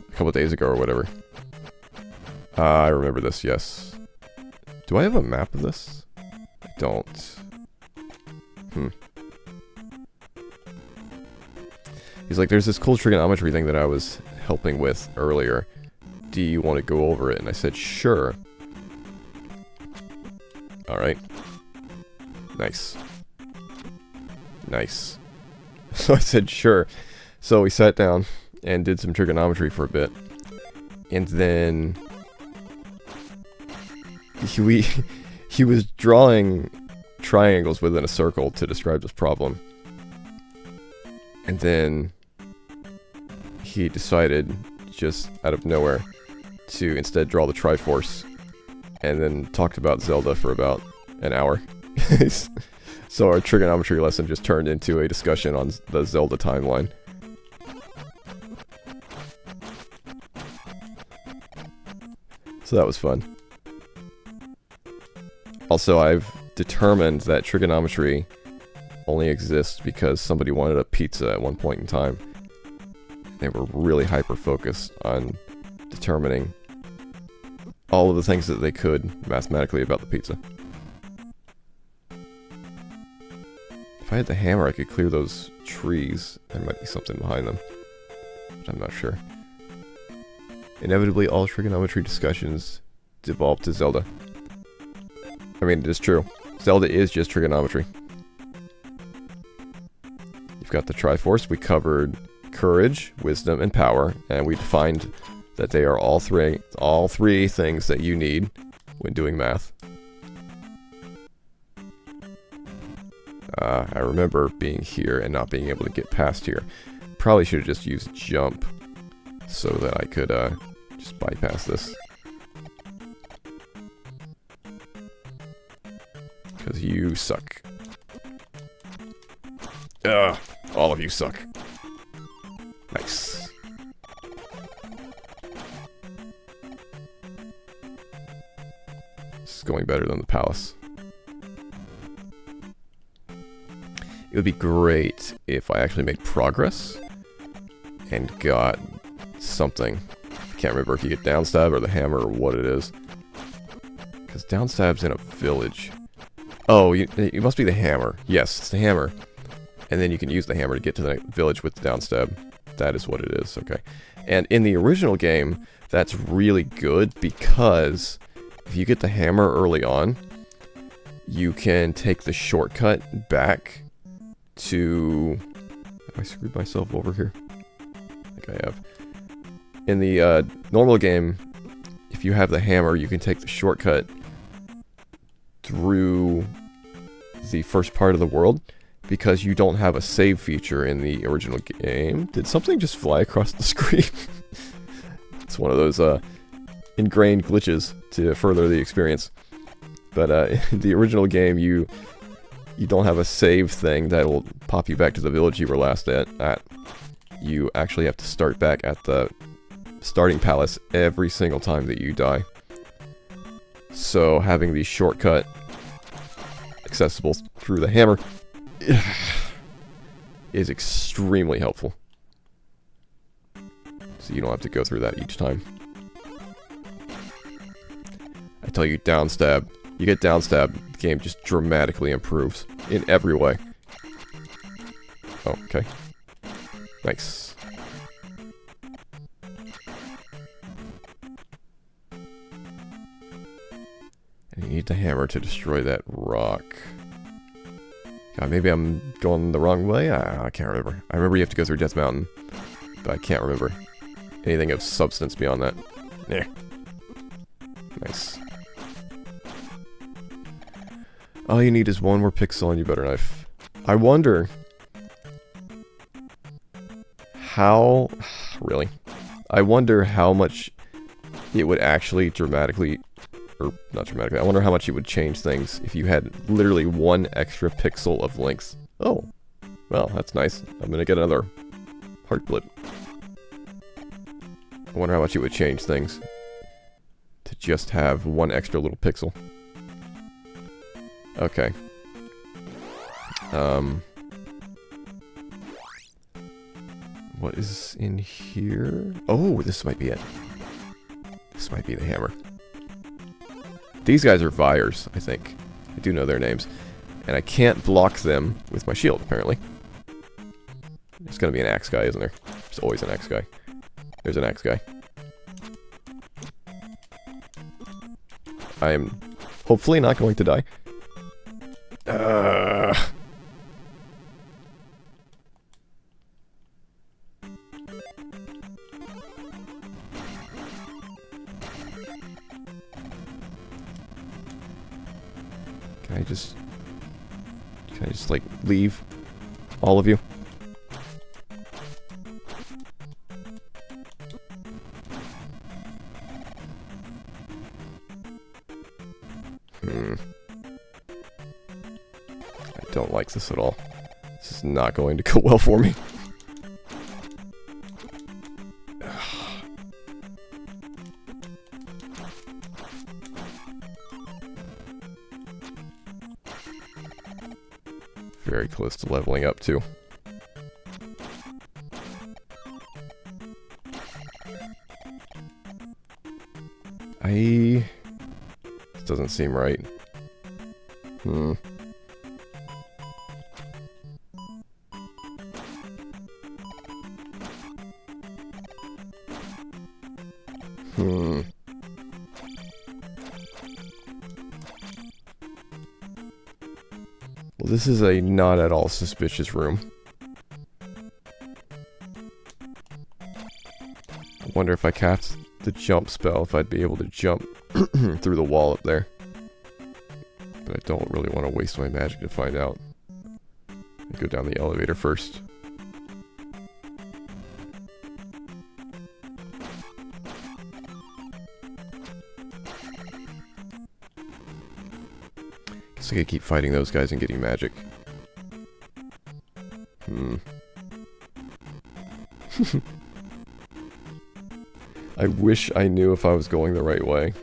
a couple of days ago or whatever. I remember this, yes. Do I have a map of this? I don't. He's like, there's this cool trigonometry thing that I was helping with earlier. Do you want to go over it? And I said, sure. Alright. Nice. Nice. So I said, sure. So we sat down and did some trigonometry for a bit. And then he was drawing triangles within a circle to describe this problem. And then he decided, just out of nowhere, to instead draw the Triforce, and then talked about Zelda for about an hour. So our trigonometry lesson just turned into a discussion on the Zelda timeline. So that was fun. Also, I've determined that trigonometry only exists because somebody wanted a pizza at one point in time. They were really hyper-focused on determining all of the things that they could mathematically about the pizza. If I had the hammer, I could clear those trees. There might be something behind them, but I'm not sure. Inevitably, all trigonometry discussions devolve to Zelda. I mean, it is true. Zelda is just trigonometry. You've got the Triforce. We covered courage, wisdom, and power, and we defined that they are all three things that you need when doing math. I remember being here and not being able to get past here. Probably should have just used jump so that I could just bypass this. Because you suck. Ugh, all of you suck. Nice. This is going better than the palace. It would be great if I actually made progress and got something. I can't remember if you get downstab or the hammer or what it is. Because downstab's in a village. Oh, it must be the hammer. Yes, it's the hammer. And then you can use the hammer to get to the village with the downstab. That is what it is, okay. And in the original game, that's really good because if you get the hammer early on, you can take the shortcut back to... Have I screwed myself over here? I think I have. In the normal game, if you have the hammer, you can take the shortcut through the first part of the world because you don't have a save feature in the original game. Did something just fly across the screen? It's one of those ingrained glitches to further the experience. But in the original game, you don't have a save thing that will pop you back to the village you were last at. You actually have to start back at the starting palace every single time that you die. So having the shortcut accessible through the hammer is extremely helpful. So you don't have to go through that each time. I tell you, downstab. You get downstab, the game just dramatically improves in every way. Oh, okay. Nice. And You need the hammer to destroy that rock. God, maybe I'm going the wrong way? I can't remember. I remember you have to go through Death Mountain, but I can't remember anything of substance beyond that. There. Nice. All you need is one more pixel and you butter knife. I wonder how... Really? I wonder how much it would actually dramatically... Or, not dramatically. I wonder how much it would change things if you had literally one extra pixel of length. Oh. Well, that's nice. I'm gonna get another heart blip. I wonder how much it would change things to just have one extra little pixel. Okay. What is in here? Oh, this might be it. This might be the hammer. These guys are Vyres, I think. I do know their names. And I can't block them with my shield, apparently. There's gonna be an axe guy, isn't there? There's always an axe guy. There's an axe guy. I am hopefully not going to die. Can I just like leave all of you? I don't like this at all. This is not going to go well for me. Very close to leveling up, too. This doesn't seem right. Well, this is a not at all suspicious room. I wonder if I cast the jump spell, if I'd be able to jump through the wall up there. But I don't really want to waste my magic to find out. I'll go down the elevator first. Guess I could keep fighting those guys and getting magic. I wish I knew if I was going the right way.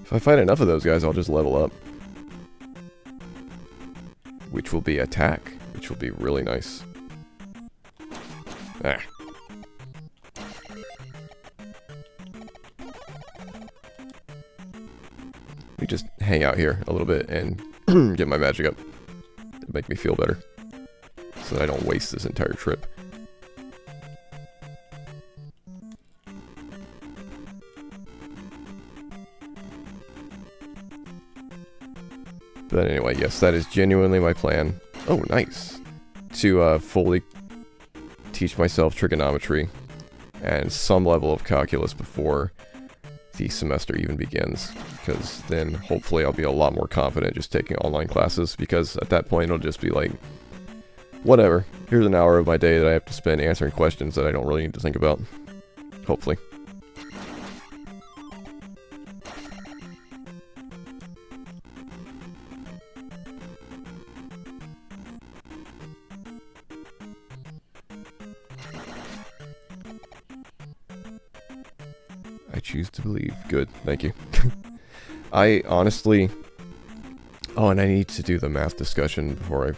If I fight enough of those guys, I'll just level up. Which will be attack, which will be really nice. Ah. We just hang out here a little bit and get my magic up. It'd make me feel better. So that I don't waste this entire trip. But anyway, yes, that is genuinely my plan. Oh, nice. To fully teach myself trigonometry and some level of calculus before the semester even begins. Because then hopefully I'll be a lot more confident just taking online classes. Because at that point it'll just be like, whatever. Here's an hour of my day that I have to spend answering questions that I don't really need to think about. Hopefully. I choose to believe. Good, thank you. I honestly... Oh, and I need to do the math discussion before I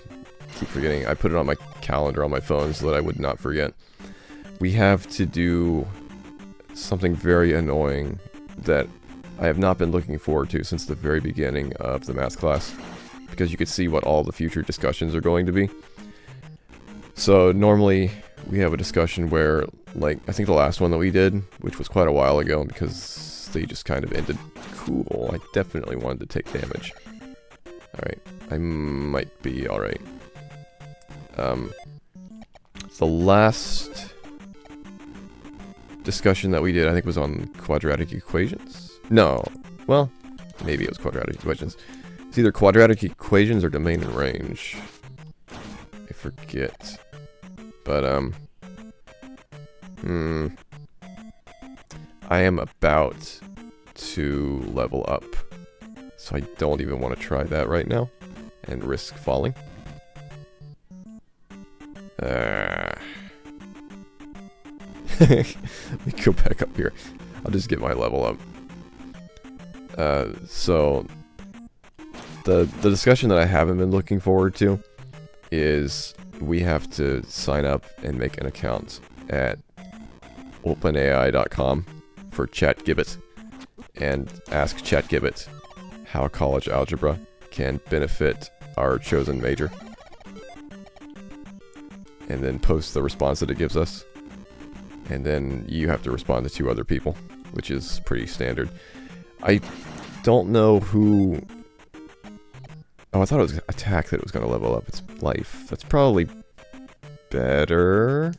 keep forgetting. I put it on my calendar on my phone so that I would not forget. We have to do something very annoying that I have not been looking forward to since the very beginning of the math class. Because you could see what all the future discussions are going to be. So normally we have a discussion where like, I think the last one that we did, which was quite a while ago, because they just kind of ended cool. I definitely wanted to take damage. Alright, I might be alright. The last discussion that we did, I think, was on quadratic equations? No. Well, maybe it was quadratic equations. It's either quadratic equations or domain and range. I forget. But, I am about to level up. So I don't even want to try that right now. And risk falling. Let me go back up here. I'll just get my level up. So the discussion that I haven't been looking forward to is we have to sign up and make an account at openai.com for ChatGibbet and ask ChatGibbet how college algebra can benefit our chosen major. And then post the response that it gives us. And then you have to respond to 2 other people, which is pretty standard. I don't know who... Oh, I thought it was attack that it was going to level up. It's life. That's probably better.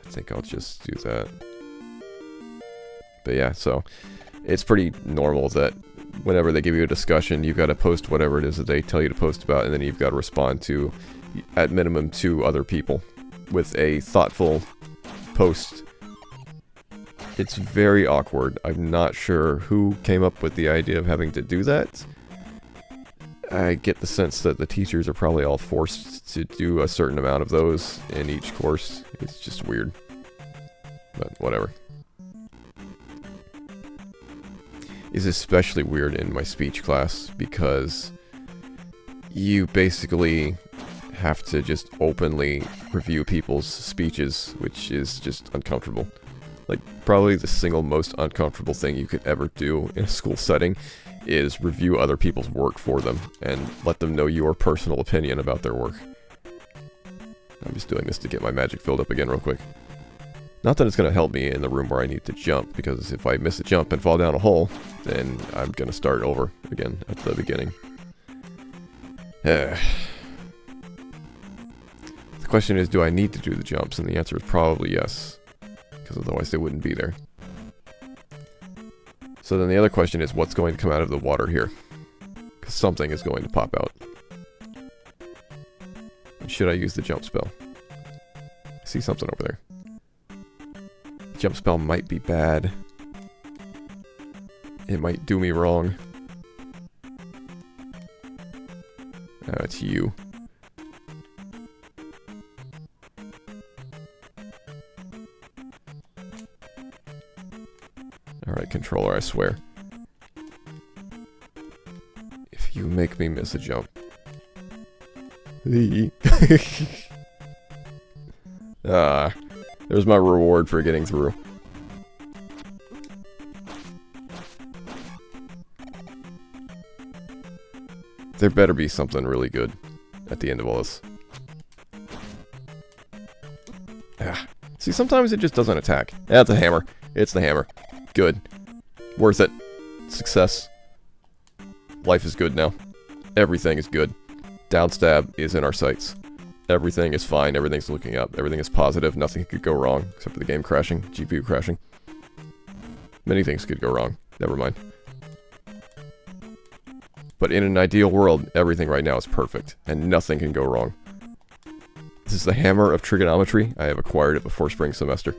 I think I'll just do that. But yeah, so it's pretty normal that whenever they give you a discussion, you've got to post whatever it is that they tell you to post about, and then you've got to respond to, at minimum, 2 other people with a thoughtful post. It's very awkward. I'm not sure who came up with the idea of having to do that. I get the sense that the teachers are probably all forced to do a certain amount of those in each course. It's just weird. But whatever. Is especially weird in my speech class because you basically have to just openly review people's speeches, which is just uncomfortable. Like, probably the single most uncomfortable thing you could ever do in a school setting is review other people's work for them and let them know your personal opinion about their work. I'm just doing this to get my magic filled up again real quick. Not that it's going to help me in the room where I need to jump, because if I miss a jump and fall down a hole, then I'm going to start over again at the beginning. The question is, do I need to do the jumps? And the answer is probably yes, because otherwise they wouldn't be there. So then the other question is, what's going to come out of the water here? Because something is going to pop out. And should I use the jump spell? I see something over there. Jump spell might be bad. It might do me wrong. It's you. Alright, controller, I swear. If you make me miss a jump. There's my reward for getting through. There better be something really good at the end of all this. See, sometimes it just doesn't attack. That's a hammer. It's the hammer. Good. Worth it. Success. Life is good now. Everything is good. Downstab is in our sights. Everything is fine. Everything's looking up. Everything is positive. Nothing could go wrong, except for the game crashing. GPU crashing. Many things could go wrong. Never mind. But in an ideal world, everything right now is perfect, and nothing can go wrong. This is the hammer of trigonometry. I have acquired it before spring semester.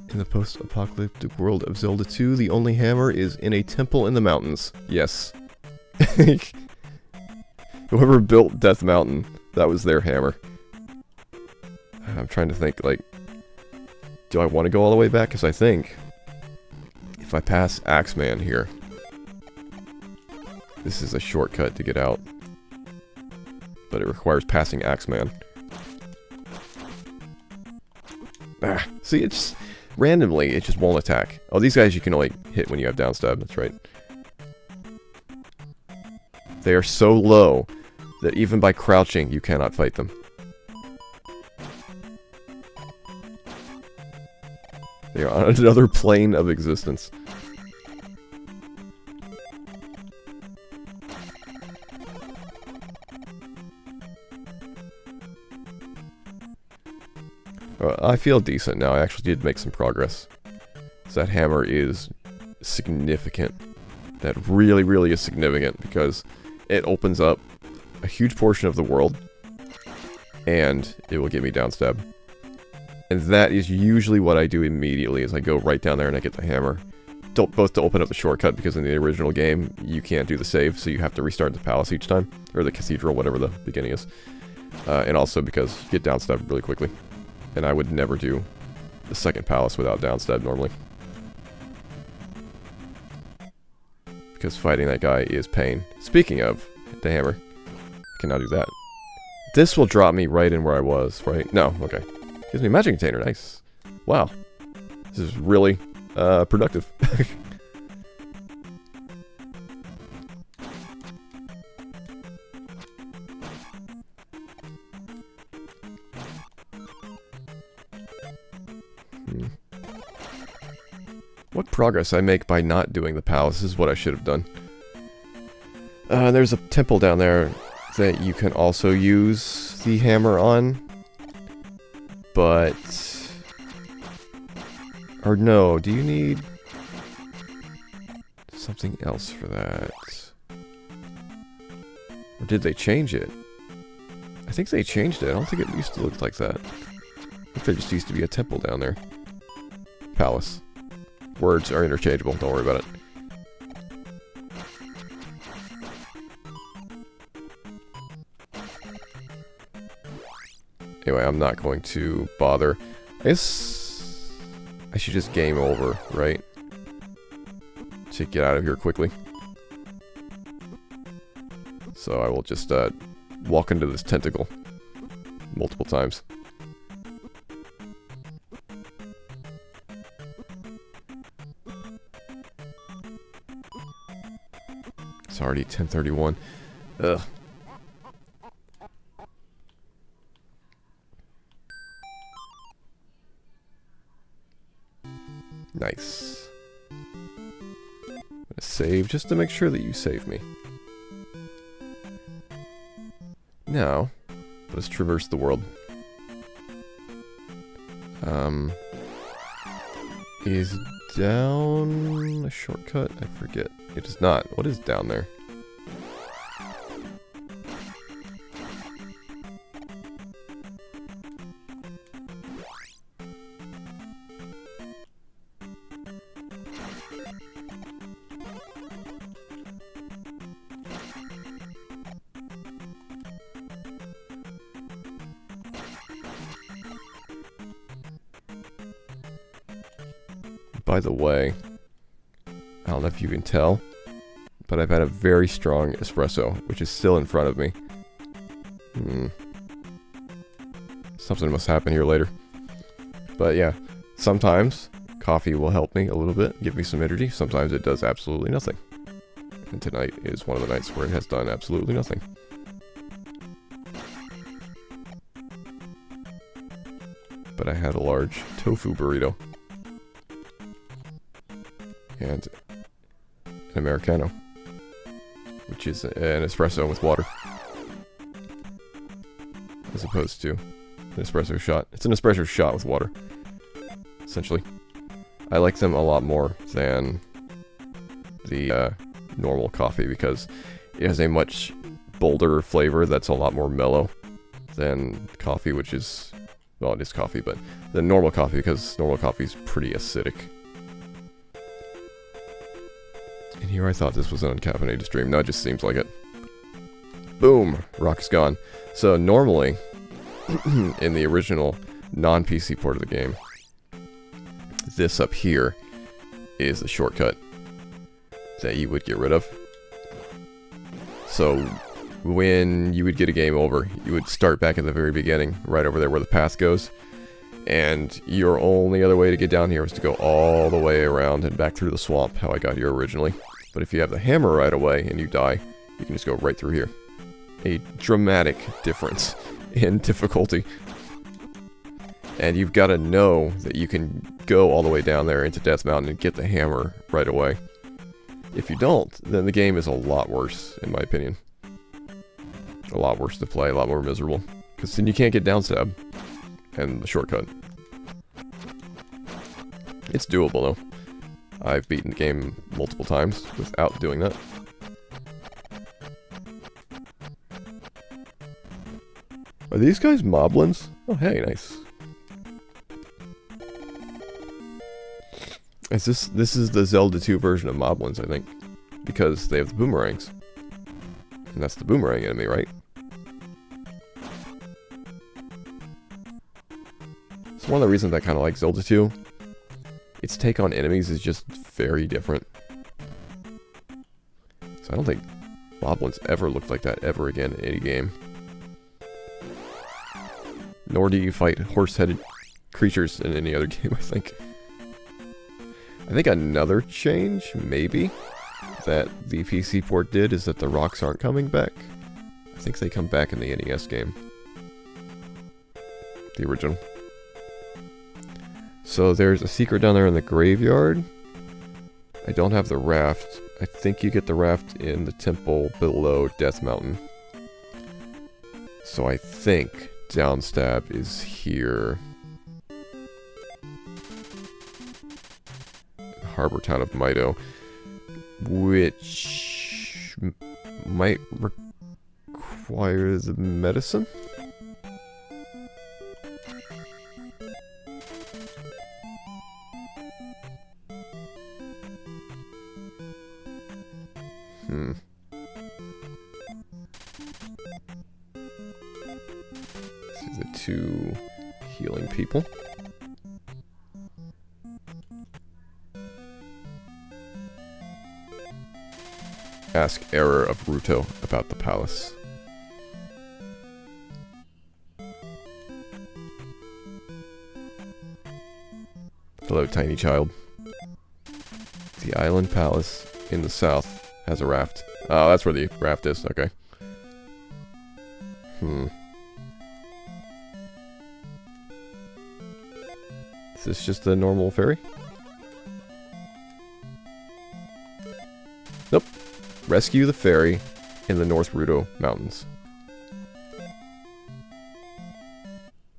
In the post-apocalyptic world of Zelda 2, the only hammer is in a temple in the mountains. Yes. Whoever built Death Mountain, that was their hammer. I'm trying to think, like, do I want to go all the way back? Because I think if I pass Axeman here, this is a shortcut to get out. But it requires passing Axeman. Ah, see, it's randomly, it just won't attack. Oh, these guys you can only hit when you have downstab, that's right. They are so low that even by crouching, you cannot fight them. They are on another plane of existence. I feel decent now. I actually did make some progress. So that hammer is significant. That really, really is significant because it opens up a huge portion of the world and it will get me downstab. And that is usually what I do immediately, is I go right down there and I get the hammer. Both to open up the shortcut, because in the original game, you can't do the save, so you have to restart the palace each time. Or the cathedral, whatever the beginning is. And also because you get downstabbed really quickly. And I would never do the second palace without downstab normally. Because fighting that guy is pain. Speaking of the hammer, I can now do that. This will drop me right in where I was, right? No, okay. Gives me a magic container, nice. Wow. This is really productive. What progress I make by not doing the palace is what I should have done. There's a temple down there that you can also use the hammer on. But... Or no, do you need something else for that? Or did they change it? I think they changed it. I don't think it used to look like that. I think there just used to be a temple down there. Palace. Words are interchangeable, don't worry about it. Anyway, I'm not going to bother. I guess I should just game over, right? To get out of here quickly. So I will just walk into this tentacle multiple times. It's already 10:31. Ugh. Nice. I'm gonna save just to make sure that you save me. Now, let's traverse the world. Is down a shortcut? I forget. It is not. What is down there? By the way, I don't know if you can tell, but I've had a very strong espresso, which is still in front of me. Something must happen here later. But yeah, sometimes coffee will help me a little bit, give me some energy. Sometimes it does absolutely nothing. And tonight is one of the nights where it has done absolutely nothing. But I had a large tofu burrito. And an Americano, which is an espresso with water, as opposed to an espresso shot. It's an espresso shot with water, essentially. I like them a lot more than the normal coffee because it has a much bolder flavor that's a lot more mellow than coffee, which is, well, it is coffee, but the normal coffee, because normal coffee is pretty acidic. And here I thought this was an uncaffeinated stream. No, it just seems like it. Boom! Rock's gone. So normally, in the original non-PC port of the game, this up here is the shortcut that you would get rid of. So when you would get a game over, you would start back at the very beginning, right over there where the path goes, And your only other way to get down here is to go all the way around and back through the swamp, how I got here originally. But if you have the hammer right away and you die, you can just go right through here. A dramatic difference in difficulty. And you've got to know that you can go all the way down there into Death Mountain and get the hammer right away. If you don't, then the game is a lot worse, in my opinion. A lot worse to play, a lot more miserable. Because then you can't get down stab. And the shortcut. It's doable though. I've beaten the game multiple times without doing that. Are these guys moblins? Oh hey, nice. This is the Zelda 2 version of moblins, I think. Because they have the boomerangs. And that's the boomerang enemy, right? So one of the reasons I kind of like Zelda 2, its take on enemies is just very different. So I don't think moblins ever looked like that ever again in any game. Nor do you fight horse-headed creatures in any other game, I think. I think another change, maybe, that the PC port did is that the rocks aren't coming back. I think they come back in the NES game. The original. So there's a secret down there in the graveyard. I don't have the raft. I think you get the raft in the temple below Death Mountain. So I think downstab is here. Harbor town of Mido, which might require the medicine? These are the two healing people. Ask Error of Ruto about the palace. Hello, tiny child. The island palace in the south has a raft. Oh, that's where the raft is. Okay. Is this just a normal ferry? Nope. Rescue the ferry in the North Ruto Mountains.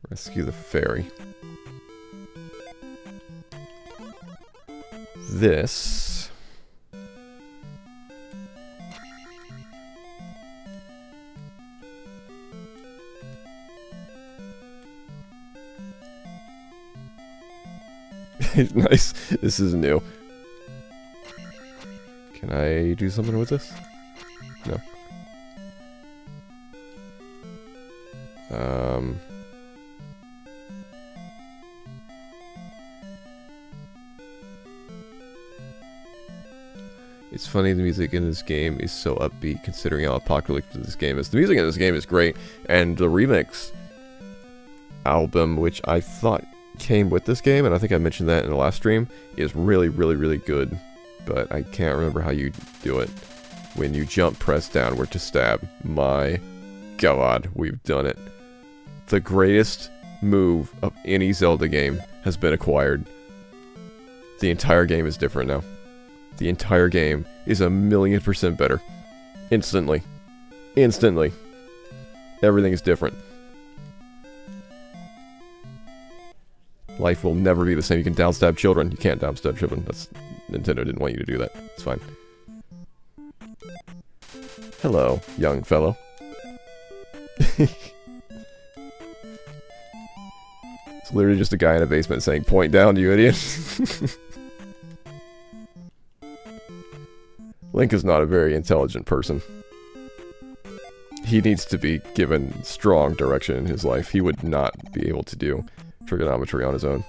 Rescue the ferry. This... Nice. This is new. Can I do something with this? No. It's funny the music in this game is so upbeat considering how apocalyptic this game is. The music in this game is great, and the remix album, which I thought came with this game, and I think I mentioned that in the last stream, is really, really, really good. But I can't remember how you do it. When you jump, press downward to stab. My God, we've done it. The greatest move of any Zelda game has been acquired. The entire game is different now. The entire game is 1,000,000% better. Instantly. Instantly. Everything is different. Life will never be the same. You can downstab children. You can't downstab children. That's... Nintendo didn't want you to do that. It's fine. Hello, young fellow. It's literally just a guy in a basement saying, "Point down, you idiot." Link is not a very intelligent person. He needs to be given strong direction in his life. He would not be able to do trigonometry on his own.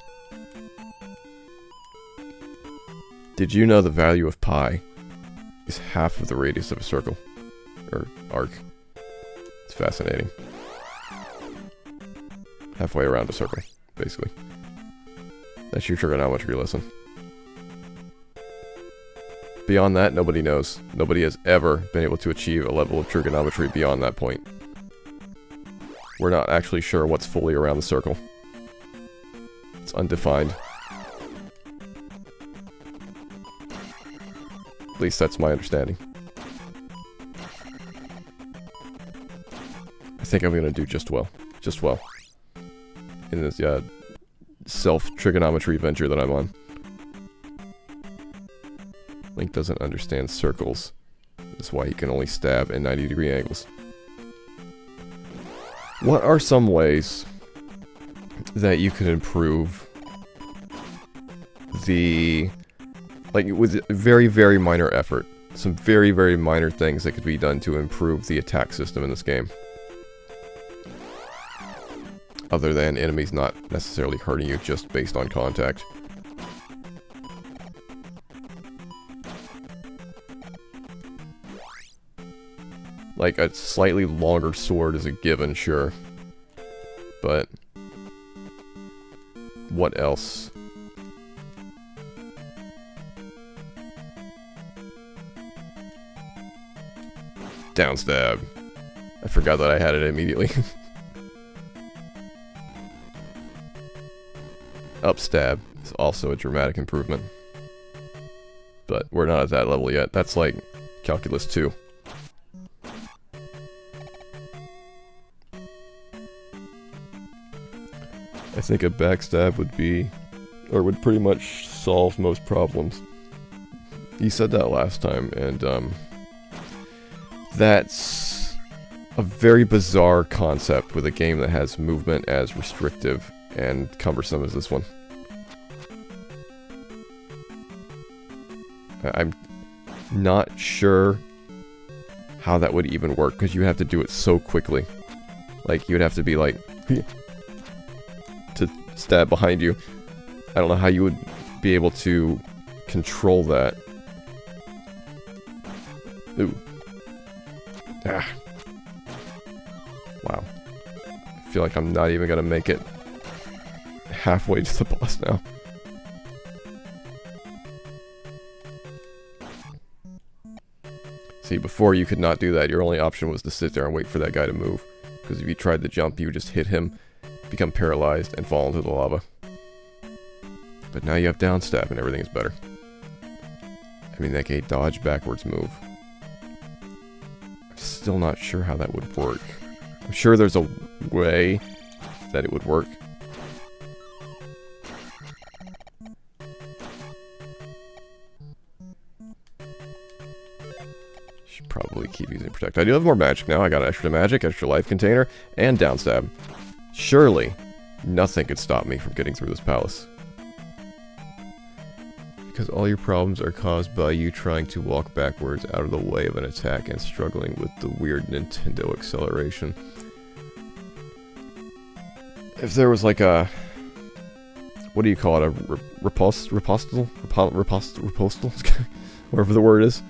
Did you know the value of pi is half of the radius of a circle? Or arc. It's fascinating. Halfway around a circle, basically. That's your trigonometry lesson. Beyond that, nobody knows. Nobody has ever been able to achieve a level of trigonometry beyond that point. We're not actually sure what's fully around the circle. It's undefined. At least that's my understanding. I think I'm gonna do just well. Just well. In this self-trigonometry venture that I'm on. Link doesn't understand circles. That's why he can only stab in 90-degree angles. What are some ways that you could improve the... like, with very, very minor effort. Some very, very minor things that could be done to improve the attack system in this game. Other than enemies not necessarily hurting you just based on contact. Like, a slightly longer sword is a given, sure. But... what else? Down stab. I forgot that I had it immediately. Up stab is also a dramatic improvement. But we're not at that level yet. That's like Calculus 2. I think a backstab would be, or would pretty much solve most problems. You said that last time, and that's a very bizarre concept with a game that has movement as restrictive and cumbersome as this one. I'm not sure how that would even work, because you have to do it so quickly. Like, you'd have to be like... to stab behind you. I don't know how you would be able to control that. Ooh. Ah. Wow. I feel like I'm not even gonna make it halfway to the boss now. See, before you could not do that. Your only option was to sit there and wait for that guy to move. Because if you tried to jump, you would just hit him, become paralyzed, and fall into the lava. But now you have down stab and everything is better. I mean, like a dodge backwards move. I'm still not sure how that would work. I'm sure there's a way that it would work. Should probably keep using protect. I do have more magic now. I got extra magic, extra life container, and down stab. Surely, nothing could stop me from getting through this palace. Because all your problems are caused by you trying to walk backwards out of the way of an attack and struggling with the weird Nintendo acceleration. If there was like a... what do you call it? A repostal? Whatever the word is.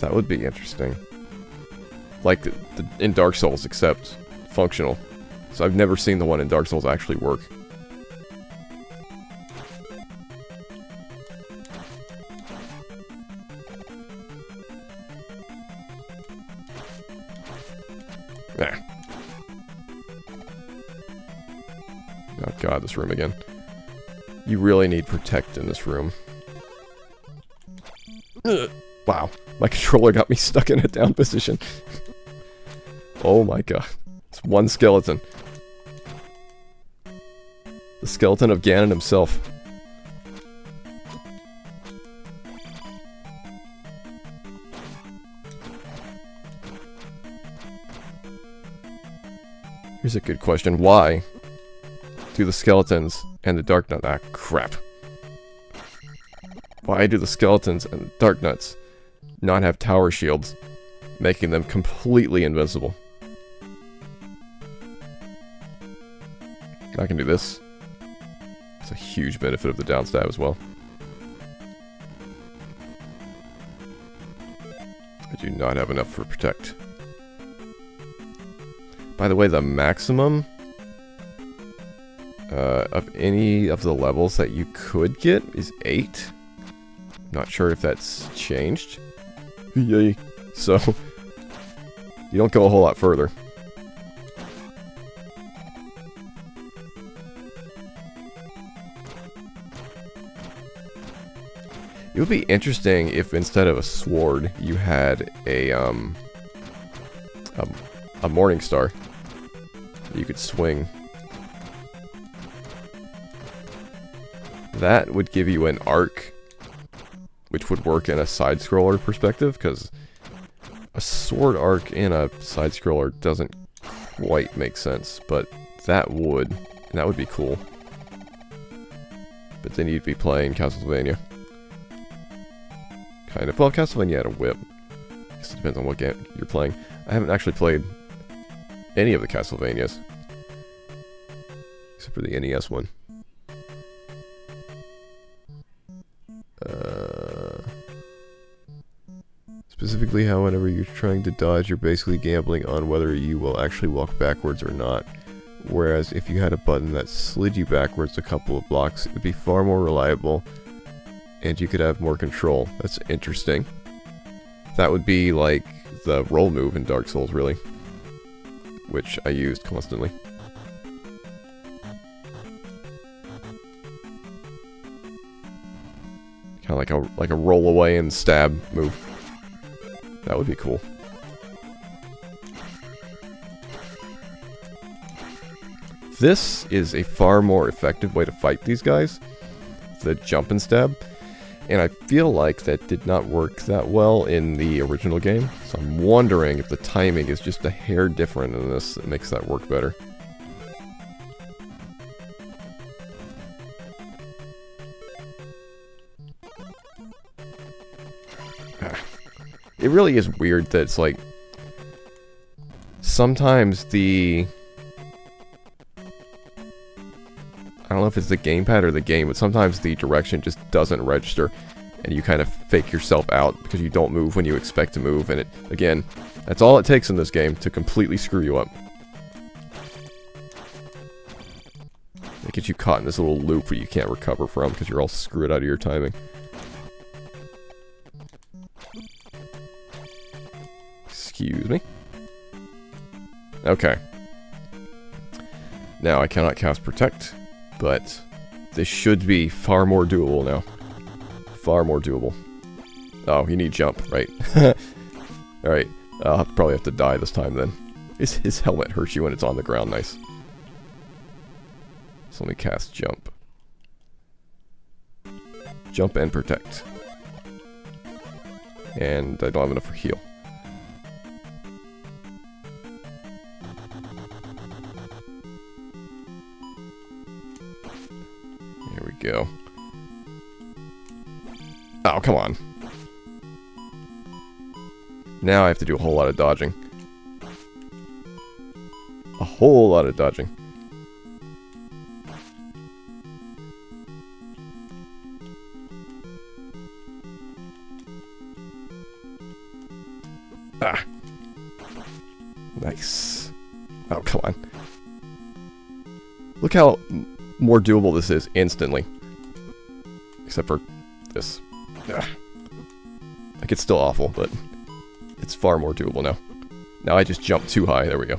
That would be interesting. Like in Dark Souls, except functional. So I've never seen the one in Dark Souls actually work. Ah. Oh god, this room again. You really need protect in this room. Ugh. Wow, my controller got me stuck in a down position. Oh my god. It's one skeleton. The skeleton of Ganon himself. Here's a good question. Why do the skeletons and the Dark Knuts... ah, crap. Why do the skeletons and the Dark Knuts not have tower shields, making them completely invincible? I can do this. It's a huge benefit of the down stab as well. I do not have enough for protect. By the way, the maximum of any of the levels that you could get is 8. Not sure if that's changed. Yay. So, you don't go a whole lot further. It would be interesting if instead of a sword, you had a morning star that you could swing. That would give you an arc, which would work in a side-scroller perspective, because a sword arc in a side-scroller doesn't quite make sense, but that would, and that would be cool. But then you'd be playing Castlevania. Kind of. Well, Castlevania had a whip. I guess it depends on what game you're playing. I haven't actually played any of the Castlevanias. Except for the NES one. Specifically how whenever you're trying to dodge, you're basically gambling on whether you will actually walk backwards or not. Whereas if you had a button that slid you backwards a couple of blocks, it would be far more reliable. And you could have more control. That's interesting. That would be like the roll move in Dark Souls, really. Which I used constantly. Kind of like a roll away and stab move. That would be cool. This is a far more effective way to fight these guys. The jump and stab. And I feel like that did not work that well in the original game. So I'm wondering if the timing is just a hair different in this that makes that work better. It really is weird that it's like... Sometimes the... I don't know if it's the gamepad or the game, but sometimes the direction just doesn't register, and you kind of fake yourself out because you don't move when you expect to move, and it, again, that's all it takes in this game to completely screw you up. It gets you caught in this little loop where you can't recover from because you're all screwed out of your timing. Excuse me. Okay. Now I cannot cast Protect. But this should be far more doable now. Far more doable. Oh, you need jump, right? Alright, I'll probably have to die this time then. His helmet hurts you when it's on the ground, nice. So let me cast jump. Jump and protect. And I don't have enough for heal. Go. Oh, come on. Now I have to do a whole lot of dodging. A whole lot of dodging. Ah. Nice. Oh, come on. Look how more doable this is instantly. Except for this. Ugh. Like, it's still awful, but it's far more doable now. Now I just jump too high. There we go.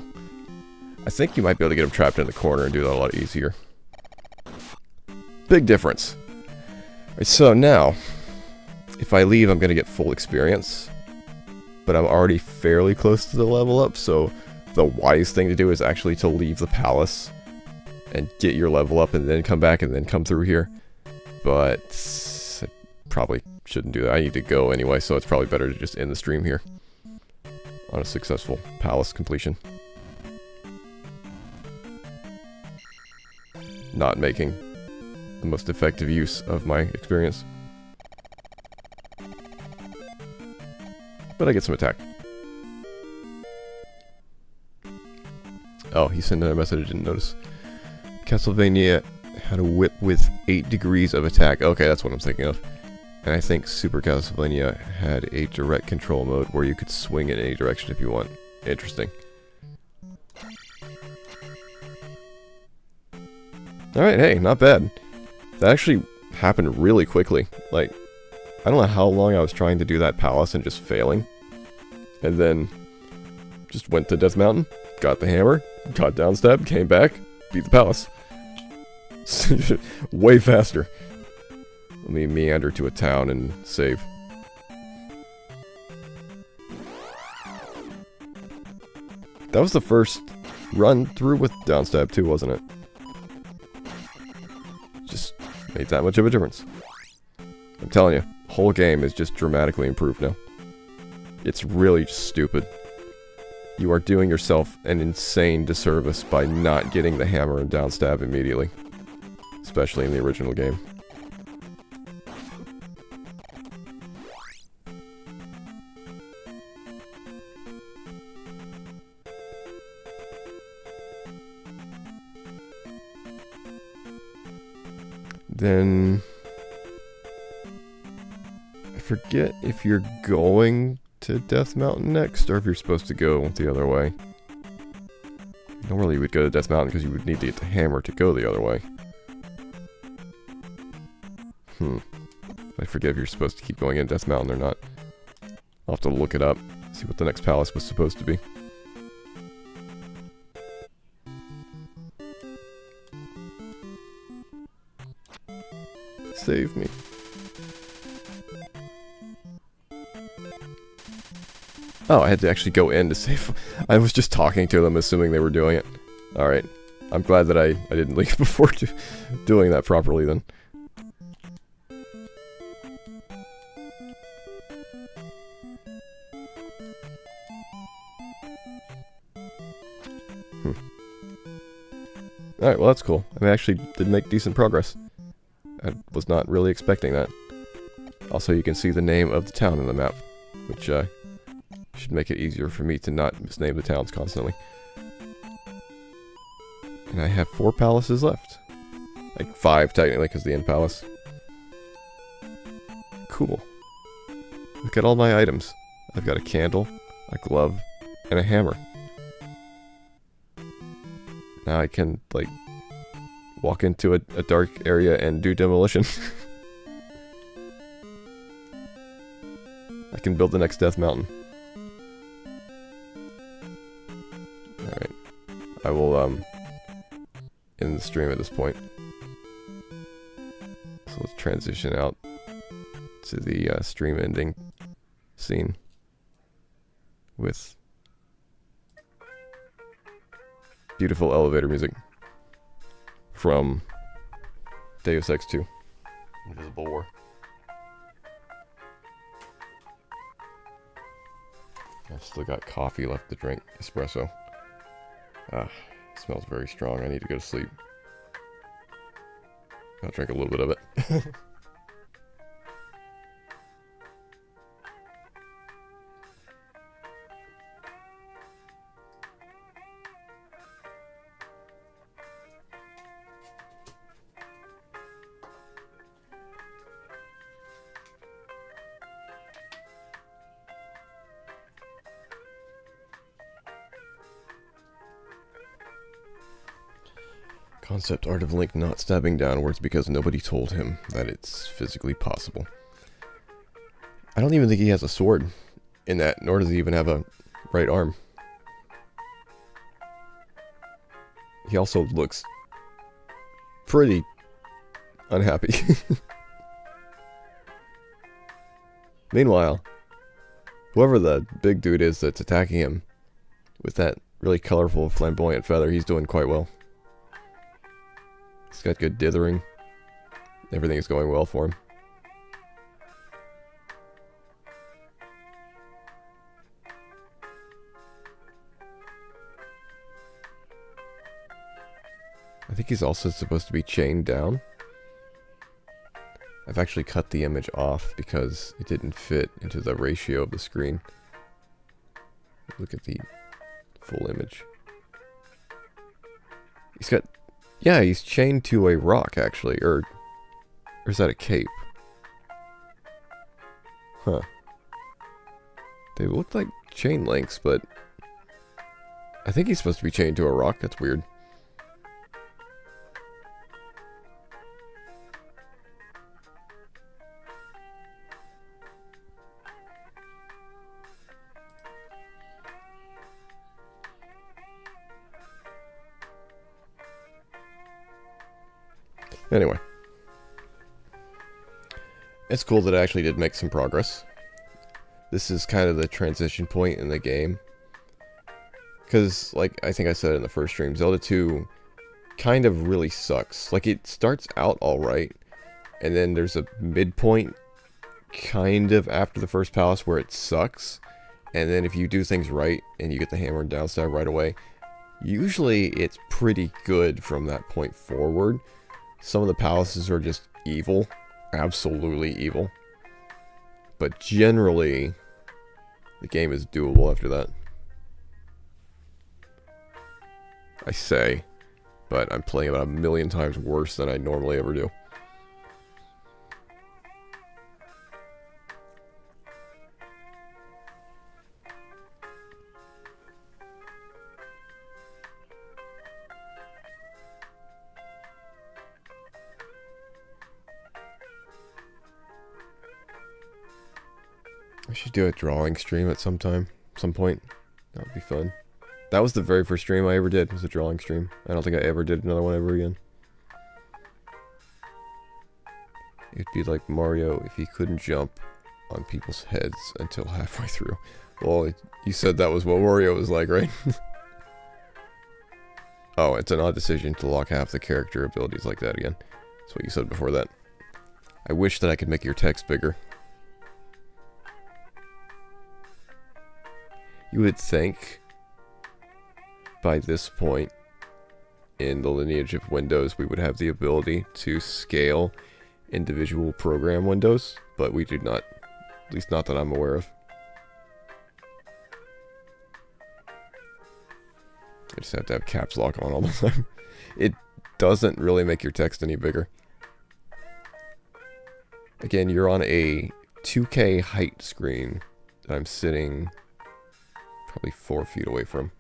I think you might be able to get him trapped in the corner and do that a lot easier. Big difference. Alright, so now, if I leave, I'm going to get full experience. But I'm already fairly close to the level up, so the wise thing to do is actually to leave the palace and get your level up and then come back and then come through here. But I probably shouldn't do that. I need to go anyway, so it's probably better to just end the stream here on a successful palace completion. Not making the most effective use of my experience. But I get some attack. Oh, he sent another message I didn't notice. Castlevania had a whip with 8 degrees of attack. Okay, that's what I'm thinking of. And I think Super Castlevania had a direct control mode where you could swing in any direction if you want. Interesting. Alright, hey, not bad. That actually happened really quickly. Like, I don't know how long I was trying to do that palace and just failing. And then just went to Death Mountain, got the hammer, got downstab, came back, beat the palace. Way faster. Let me meander to a town and save. That was the first run through with downstab too, wasn't it? Just made that much of a difference. I'm telling you, the whole game is just dramatically improved now. It's really just stupid. You are doing yourself an insane disservice by not getting the hammer and downstab immediately. Especially in the original game. Then I forget if you're going to Death Mountain next, or if you're supposed to go the other way. Normally you would go to Death Mountain because you would need to get the hammer to go the other way. I forget if you're supposed to keep going in Death Mountain or not. I'll have to look it up, see what the next palace was supposed to be. Save me. Oh, I had to actually go in to save. I was just talking to them, assuming they were doing it. Alright. I'm glad that I didn't leave before doing that properly then. Alright, well that's cool. I mean, I actually did make decent progress. I was not really expecting that. Also, you can see the name of the town in the map, which should make it easier for me to not misname the towns constantly. And I have 4 palaces left. Like 5 technically, because the end palace. Cool. Look at all my items. I've got a candle, a glove, and a hammer. Now I can, like, walk into a dark area and do demolition. I can build the next Death Mountain. Alright. I will, end the stream at this point. So let's transition out to the stream ending scene with beautiful elevator music from Deus Ex 2, Invisible War. I've still got coffee left to drink, espresso. Ah, it smells very strong. I need to go to sleep. I'll drink a little bit of it. Concept art of Link not stabbing downwards because nobody told him that it's physically possible. I don't even think he has a sword in that, nor does he even have a right arm. He also looks pretty unhappy. Meanwhile, whoever the big dude is that's attacking him with that really colorful, flamboyant feather, he's doing quite well. He's got good dithering. Everything is going well for him. I think he's also supposed to be chained down. I've actually cut the image off because it didn't fit into the ratio of the screen. Look at the full image. He's got... Yeah, he's chained to a rock, actually. Or is that a cape? Huh. They look like chain links, but... I think he's supposed to be chained to a rock. That's weird. Anyway. It's cool that I actually did make some progress. This is kind of the transition point in the game. Because, like I think I said in the first stream, Zelda 2 kind of really sucks. Like, it starts out alright, and then there's a midpoint kind of after the first palace where it sucks. And then if you do things right and you get the hammer and down stab right away, usually it's pretty good from that point forward. Some of the palaces are just evil. Absolutely evil. But generally, the game is doable after that. I say, but I'm playing about 1,000,000 times worse than I normally ever do. I should do a drawing stream at some point. That would be fun. That was the very first stream I ever did, was a drawing stream. I don't think I ever did another one ever again. It'd be like Mario if he couldn't jump on people's heads until halfway through. Well, you said that was what Wario was like, right? Oh, it's an odd decision to lock half the character abilities like that again. That's what you said before that. I wish that I could make your text bigger. You would think by this point in the lineage of Windows we would have the ability to scale individual program windows, but we do not. At least not that I'm aware of. I just have to have caps lock on all the time. It doesn't really make your text any bigger. Again, you're on a 2K height screen that I'm sitting probably 4 feet away from.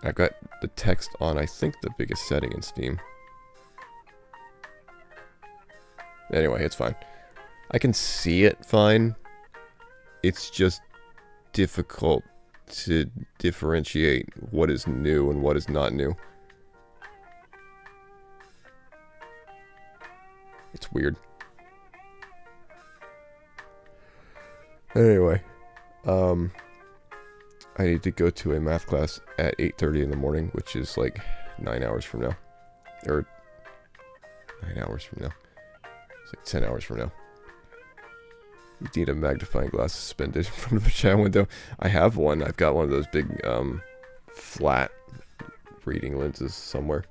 I've got the text on, I think, the biggest setting in Steam. Anyway, it's fine. I can see it fine. It's just difficult to differentiate what is new and what is not new. It's weird. Anyway, I need to go to a math class at 8:30 in the morning, which is like 9 hours from now. Or 9 hours from now. It's like 10 hours from now. You need a magnifying glass suspended in front of a chat window. I have one. I've got one of those big flat reading lenses somewhere.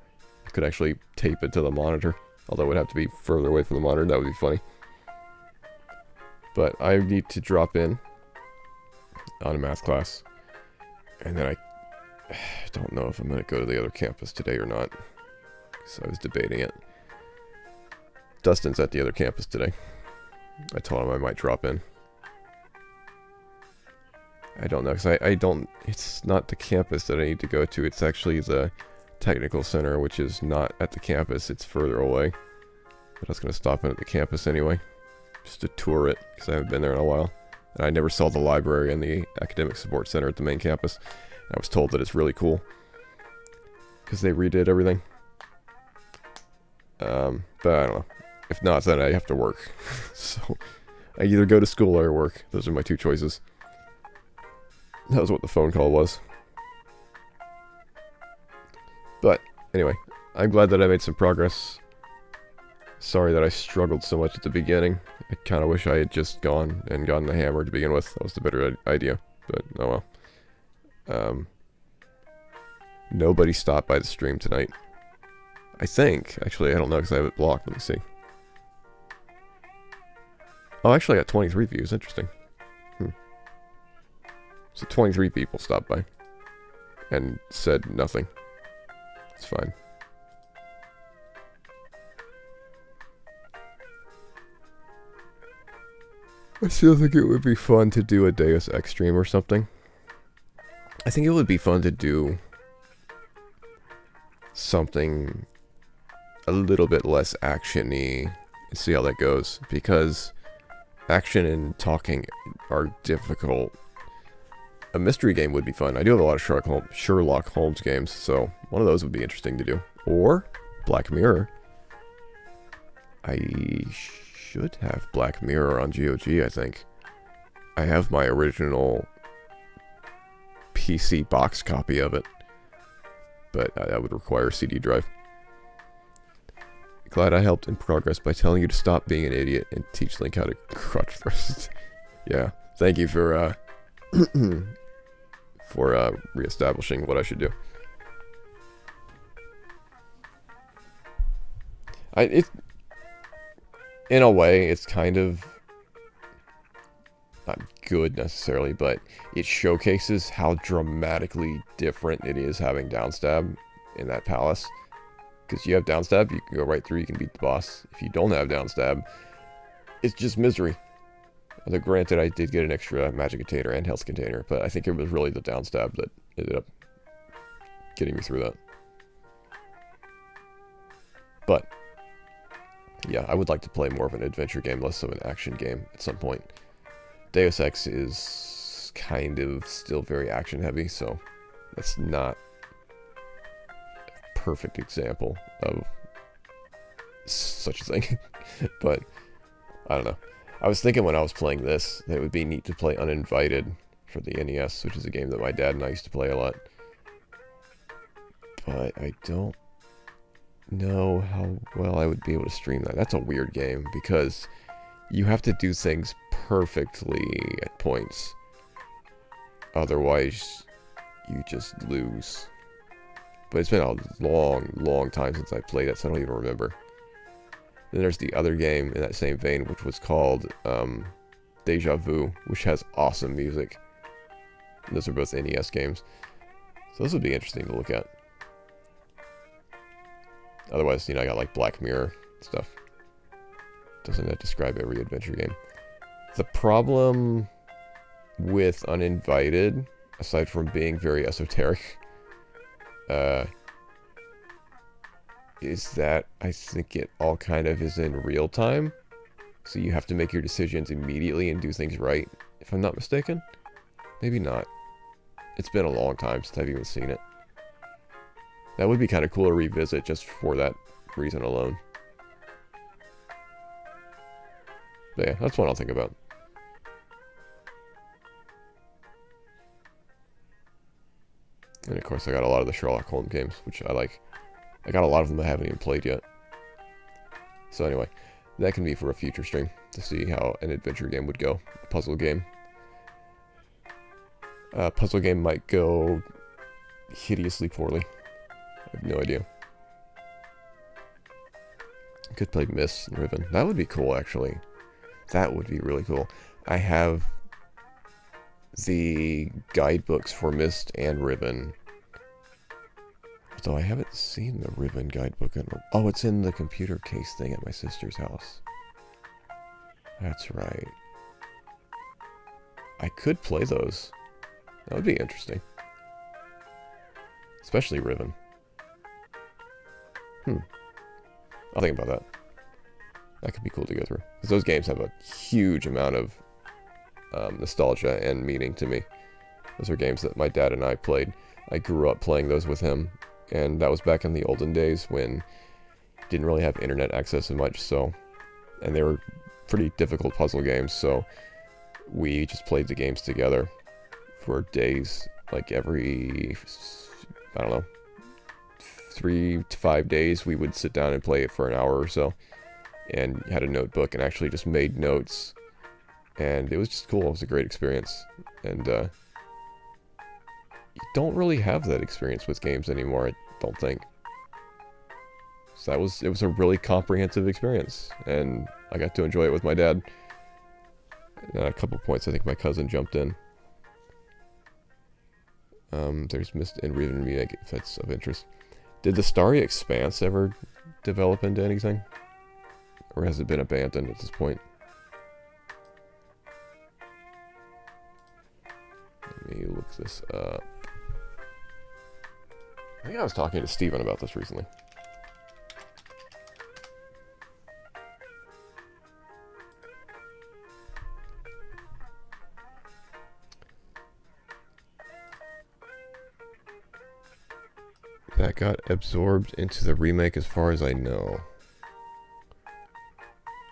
I could actually tape it to the monitor. Although it would have to be further away from the monitor. That would be funny. But I need to drop in on a math class. And then I don't know if I'm going to go to the other campus today or not. So I was debating it. Dustin's at the other campus today. I told him I might drop in. I don't know, because I don't... It's not the campus that I need to go to. It's actually the technical center, which is not at the campus. It's further away. But I was going to stop in at the campus anyway. Just to tour it, because I haven't been there in a while. And I never saw the library and the academic support center at the main campus. And I was told that it's really cool. Because they redid everything. But I don't know. If not, then I have to work. So, I either go to school or work. Those are my two choices. That was what the phone call was. But, anyway. I'm glad that I made some progress. Sorry that I struggled so much at the beginning. I kind of wish I had just gone and gotten the hammer to begin with. That was the better idea. But, oh well. Nobody stopped by the stream tonight. I think. Actually, I don't know because I have it blocked. Let me see. Oh, actually I got 23 views. Interesting. So 23 people stopped by. And said nothing. It's fine. I still think it would be fun to do a Deus Ex stream or something. I think it would be fun to do something a little bit less action-y and see how that goes. Because action and talking are difficult. A mystery game would be fun. I do have a lot of Sherlock Holmes games, so one of those would be interesting to do. Or Black Mirror. I should have Black Mirror on GOG, I think. I have my original PC box copy of it, but that would require a CD drive. Glad I helped in progress by telling you to stop being an idiot and teach Link how to crotch thrust. Yeah, thank you for reestablishing what I should do. In a way, it's kind of not good necessarily, but it showcases how dramatically different it is having downstab in that palace. Because you have downstab, you can go right through, you can beat the boss. If you don't have downstab, it's just misery. Although granted, I did get an extra magic container and health container, but I think it was really the downstab that ended up getting me through that. But yeah, I would like to play more of an adventure game, less of an action game at some point. Deus Ex is kind of still very action heavy, so that's not a perfect example of such a thing. But I don't know. I was thinking when I was playing this that it would be neat to play Uninvited for the NES, which is a game that my dad and I used to play a lot. But I don't know how well I would be able to stream that. That's a weird game because you have to do things perfectly at points. Otherwise, you just lose. But it's been a long time since I played it, so I don't even remember. Then there's the other game in that same vein, which was called Deja Vu, which has awesome music. And those are both NES games. So those would be interesting to look at. Otherwise, you know, I got like Black Mirror stuff. Doesn't that describe every adventure game? The problem with Uninvited, aside from being very esoteric, is that I think it all kind of is in real time. So you have to make your decisions immediately and do things right, if I'm not mistaken. Maybe not. It's been a long time since I've even seen it. That would be kind of cool to revisit just for that reason alone. But yeah, that's one I'll think about. And of course I got a lot of the Sherlock Holmes games, which I like. I got a lot of them I haven't even played yet. So anyway, that can be for a future stream, to see how an adventure game would go. A puzzle game. Puzzle game might go hideously poorly. I have no idea. I could play Myst and Riven. That would be cool, actually. That would be really cool. I have the guidebooks for Myst and Riven. Although I haven't seen the Riven guidebook. Oh, it's in the computer case thing at my sister's house. That's right. I could play those. That would be interesting. Especially Riven. I'll think about that. That could be cool to go through. Because those games have a huge amount of nostalgia and meaning to me. Those are games that my dad and I played. I grew up playing those with him. And that was back in the olden days when didn't really have internet access as much, so... And they were pretty difficult puzzle games, so we just played the games together for days. Like every, I don't know, 3 to 5 days we would sit down and play it for an hour or so. And had a notebook and actually just made notes. And it was just cool. It was a great experience. And you don't really have that experience with games anymore, I don't think. So it was a really comprehensive experience. And I got to enjoy it with my dad. At a couple points, I think my cousin jumped in. There's Myst and Riven remake, if that's of interest. Did the Starry Expanse ever develop into anything? Or has it been abandoned at this point? Let me look this up. I think I was talking to Steven about this recently. That got absorbed into the remake as far as I know.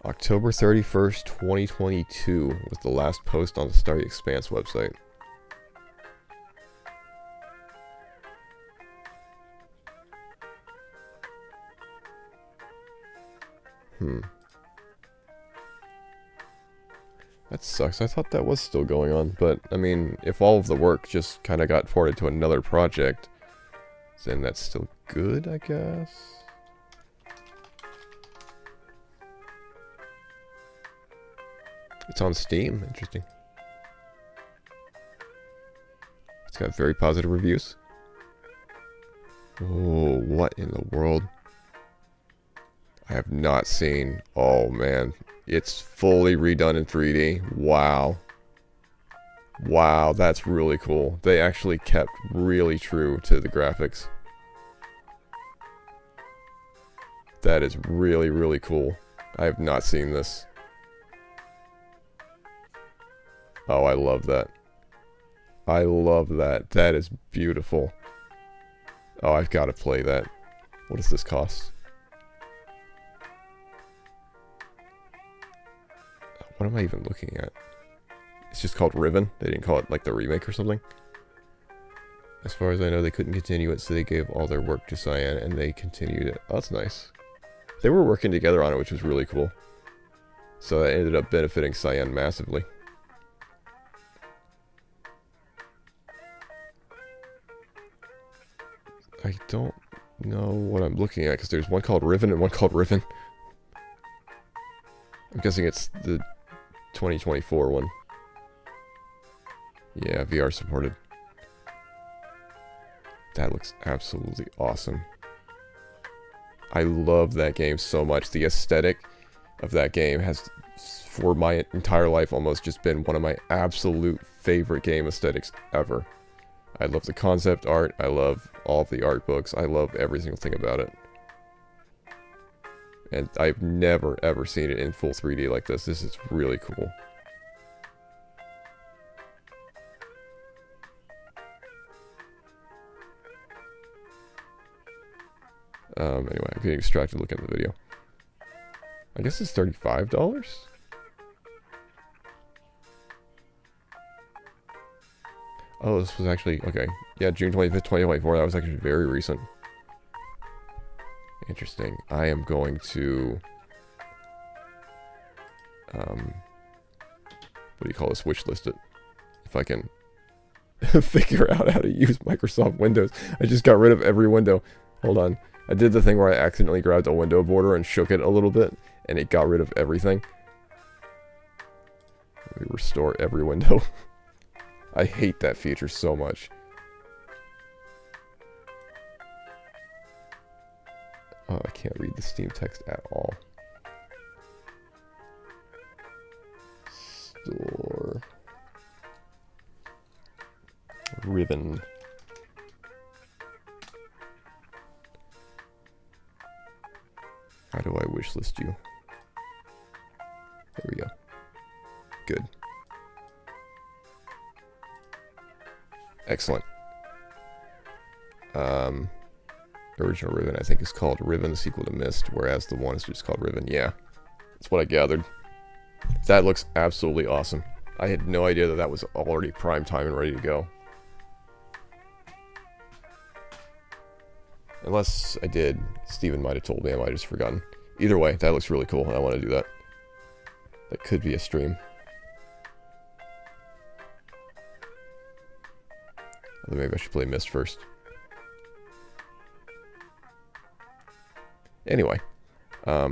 October 31st, 2022 was the last post on the Starry Expanse website. That sucks. I thought that was still going on, but I mean, if all of the work just kind of got ported to another project, then that's still good, I guess. It's on Steam. Interesting. It's got very positive reviews. Oh, what in the world? I have not seen. Oh, man. It's fully redone in 3D. Wow. Wow, that's really cool. They actually kept really true to the graphics. That is really, really cool. I have not seen this. Oh, I love that. I love that. That is beautiful. Oh, I've got to play that. What does this cost? What am I even looking at? It's just called Riven. They didn't call it like the remake or something. As far as I know, they couldn't continue it, so they gave all their work to Cyan, and they continued it. Oh, that's nice. They were working together on it, which was really cool. So that ended up benefiting Cyan massively. I don't know what I'm looking at, because there's one called Riven and one called Riven. I'm guessing it's the 2024 one. Yeah, VR supported. That looks absolutely awesome. I love that game so much. The aesthetic of that game has, for my entire life, almost just been one of my absolute favorite game aesthetics ever. I love the concept art. I love all of the art books. I love every single thing about it. And I've never, ever seen it in full 3D like this. This is really cool. Anyway, I'm getting distracted looking at the video. I guess it's $35? Oh, this was actually, okay. Yeah, June 25th, 2024. That was actually very recent. Interesting. I am going to... what do you call this? Wishlist it. If I can figure out how to use Microsoft Windows. I just got rid of every window. Hold on. I did the thing where I accidentally grabbed a window border and shook it a little bit, and it got rid of everything. Let me restore every window. I hate that feature so much. Oh, I can't read the Steam text at all. Store. Ribbon. How do I wishlist you? There we go. Good. Excellent. Original Riven, I think, is called Riven, the sequel to Myst, whereas the one is just called Riven. Yeah, that's what I gathered. That looks absolutely awesome. I had no idea that that was already prime time and ready to go. Unless I did, Steven might have told me, I might have just forgotten. Either way, that looks really cool. I want to do that. That could be a stream. Although maybe I should play Myst first. Anyway, I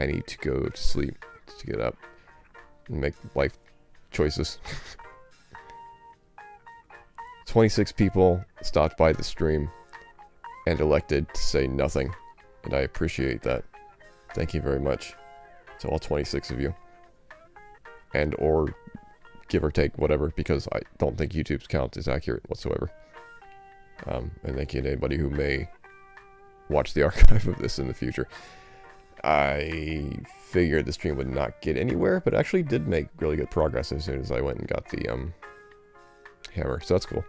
need to go to sleep to get up and make life choices. 26 people stopped by the stream and elected to say nothing, and I appreciate that. Thank you very much to all 26 of you. And or give or take whatever, because I don't think YouTube's count is accurate whatsoever. And thank you to anybody who may watch the archive of this in the future. I figured the stream would not get anywhere, but actually did make really good progress as soon as I went and got the hammer, so that's cool.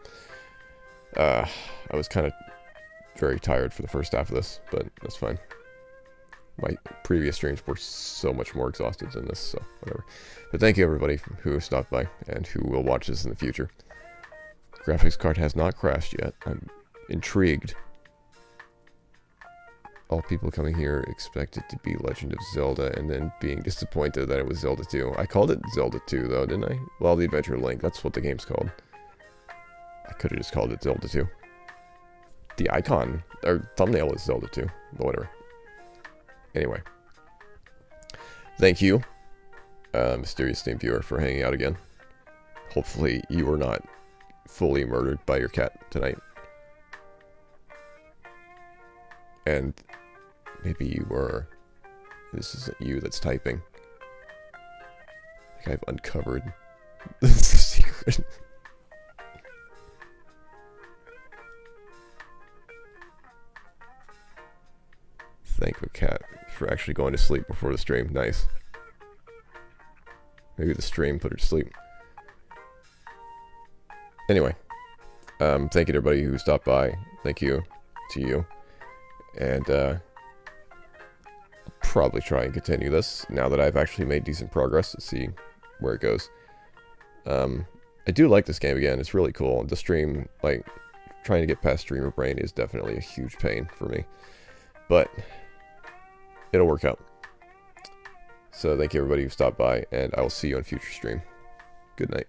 I was kind of very tired for the first half of this, but that's fine. my previous streams were so much more exhausted than this, so whatever. But thank you everybody who stopped by and who will watch this in the future. Graphics card has not crashed yet. I'm intrigued. All people coming here expect it to be Legend of Zelda and then being disappointed that it was Zelda 2. I called it Zelda 2 though, didn't I? Well, The Adventure of Link, that's what the game's called. I could have just called it Zelda 2. The icon, or thumbnail is Zelda 2, but whatever. Anyway. Thank you, Mysterious Steam Viewer, for hanging out again. Hopefully you were not fully murdered by your cat tonight. And maybe you were. This isn't you that's typing. I think I've uncovered the secret. Thank the cat for actually going to sleep before the stream. Nice. Maybe the stream put her to sleep. Anyway. Thank you to everybody who stopped by. Thank you to you. And, I'll probably try and continue this now that I've actually made decent progress to see where it goes. I do like this game again. It's really cool. The stream, like, trying to get past streamer brain is definitely a huge pain for me. But it'll work out. So thank you everybody who stopped by, and I will see you on future stream. Good night.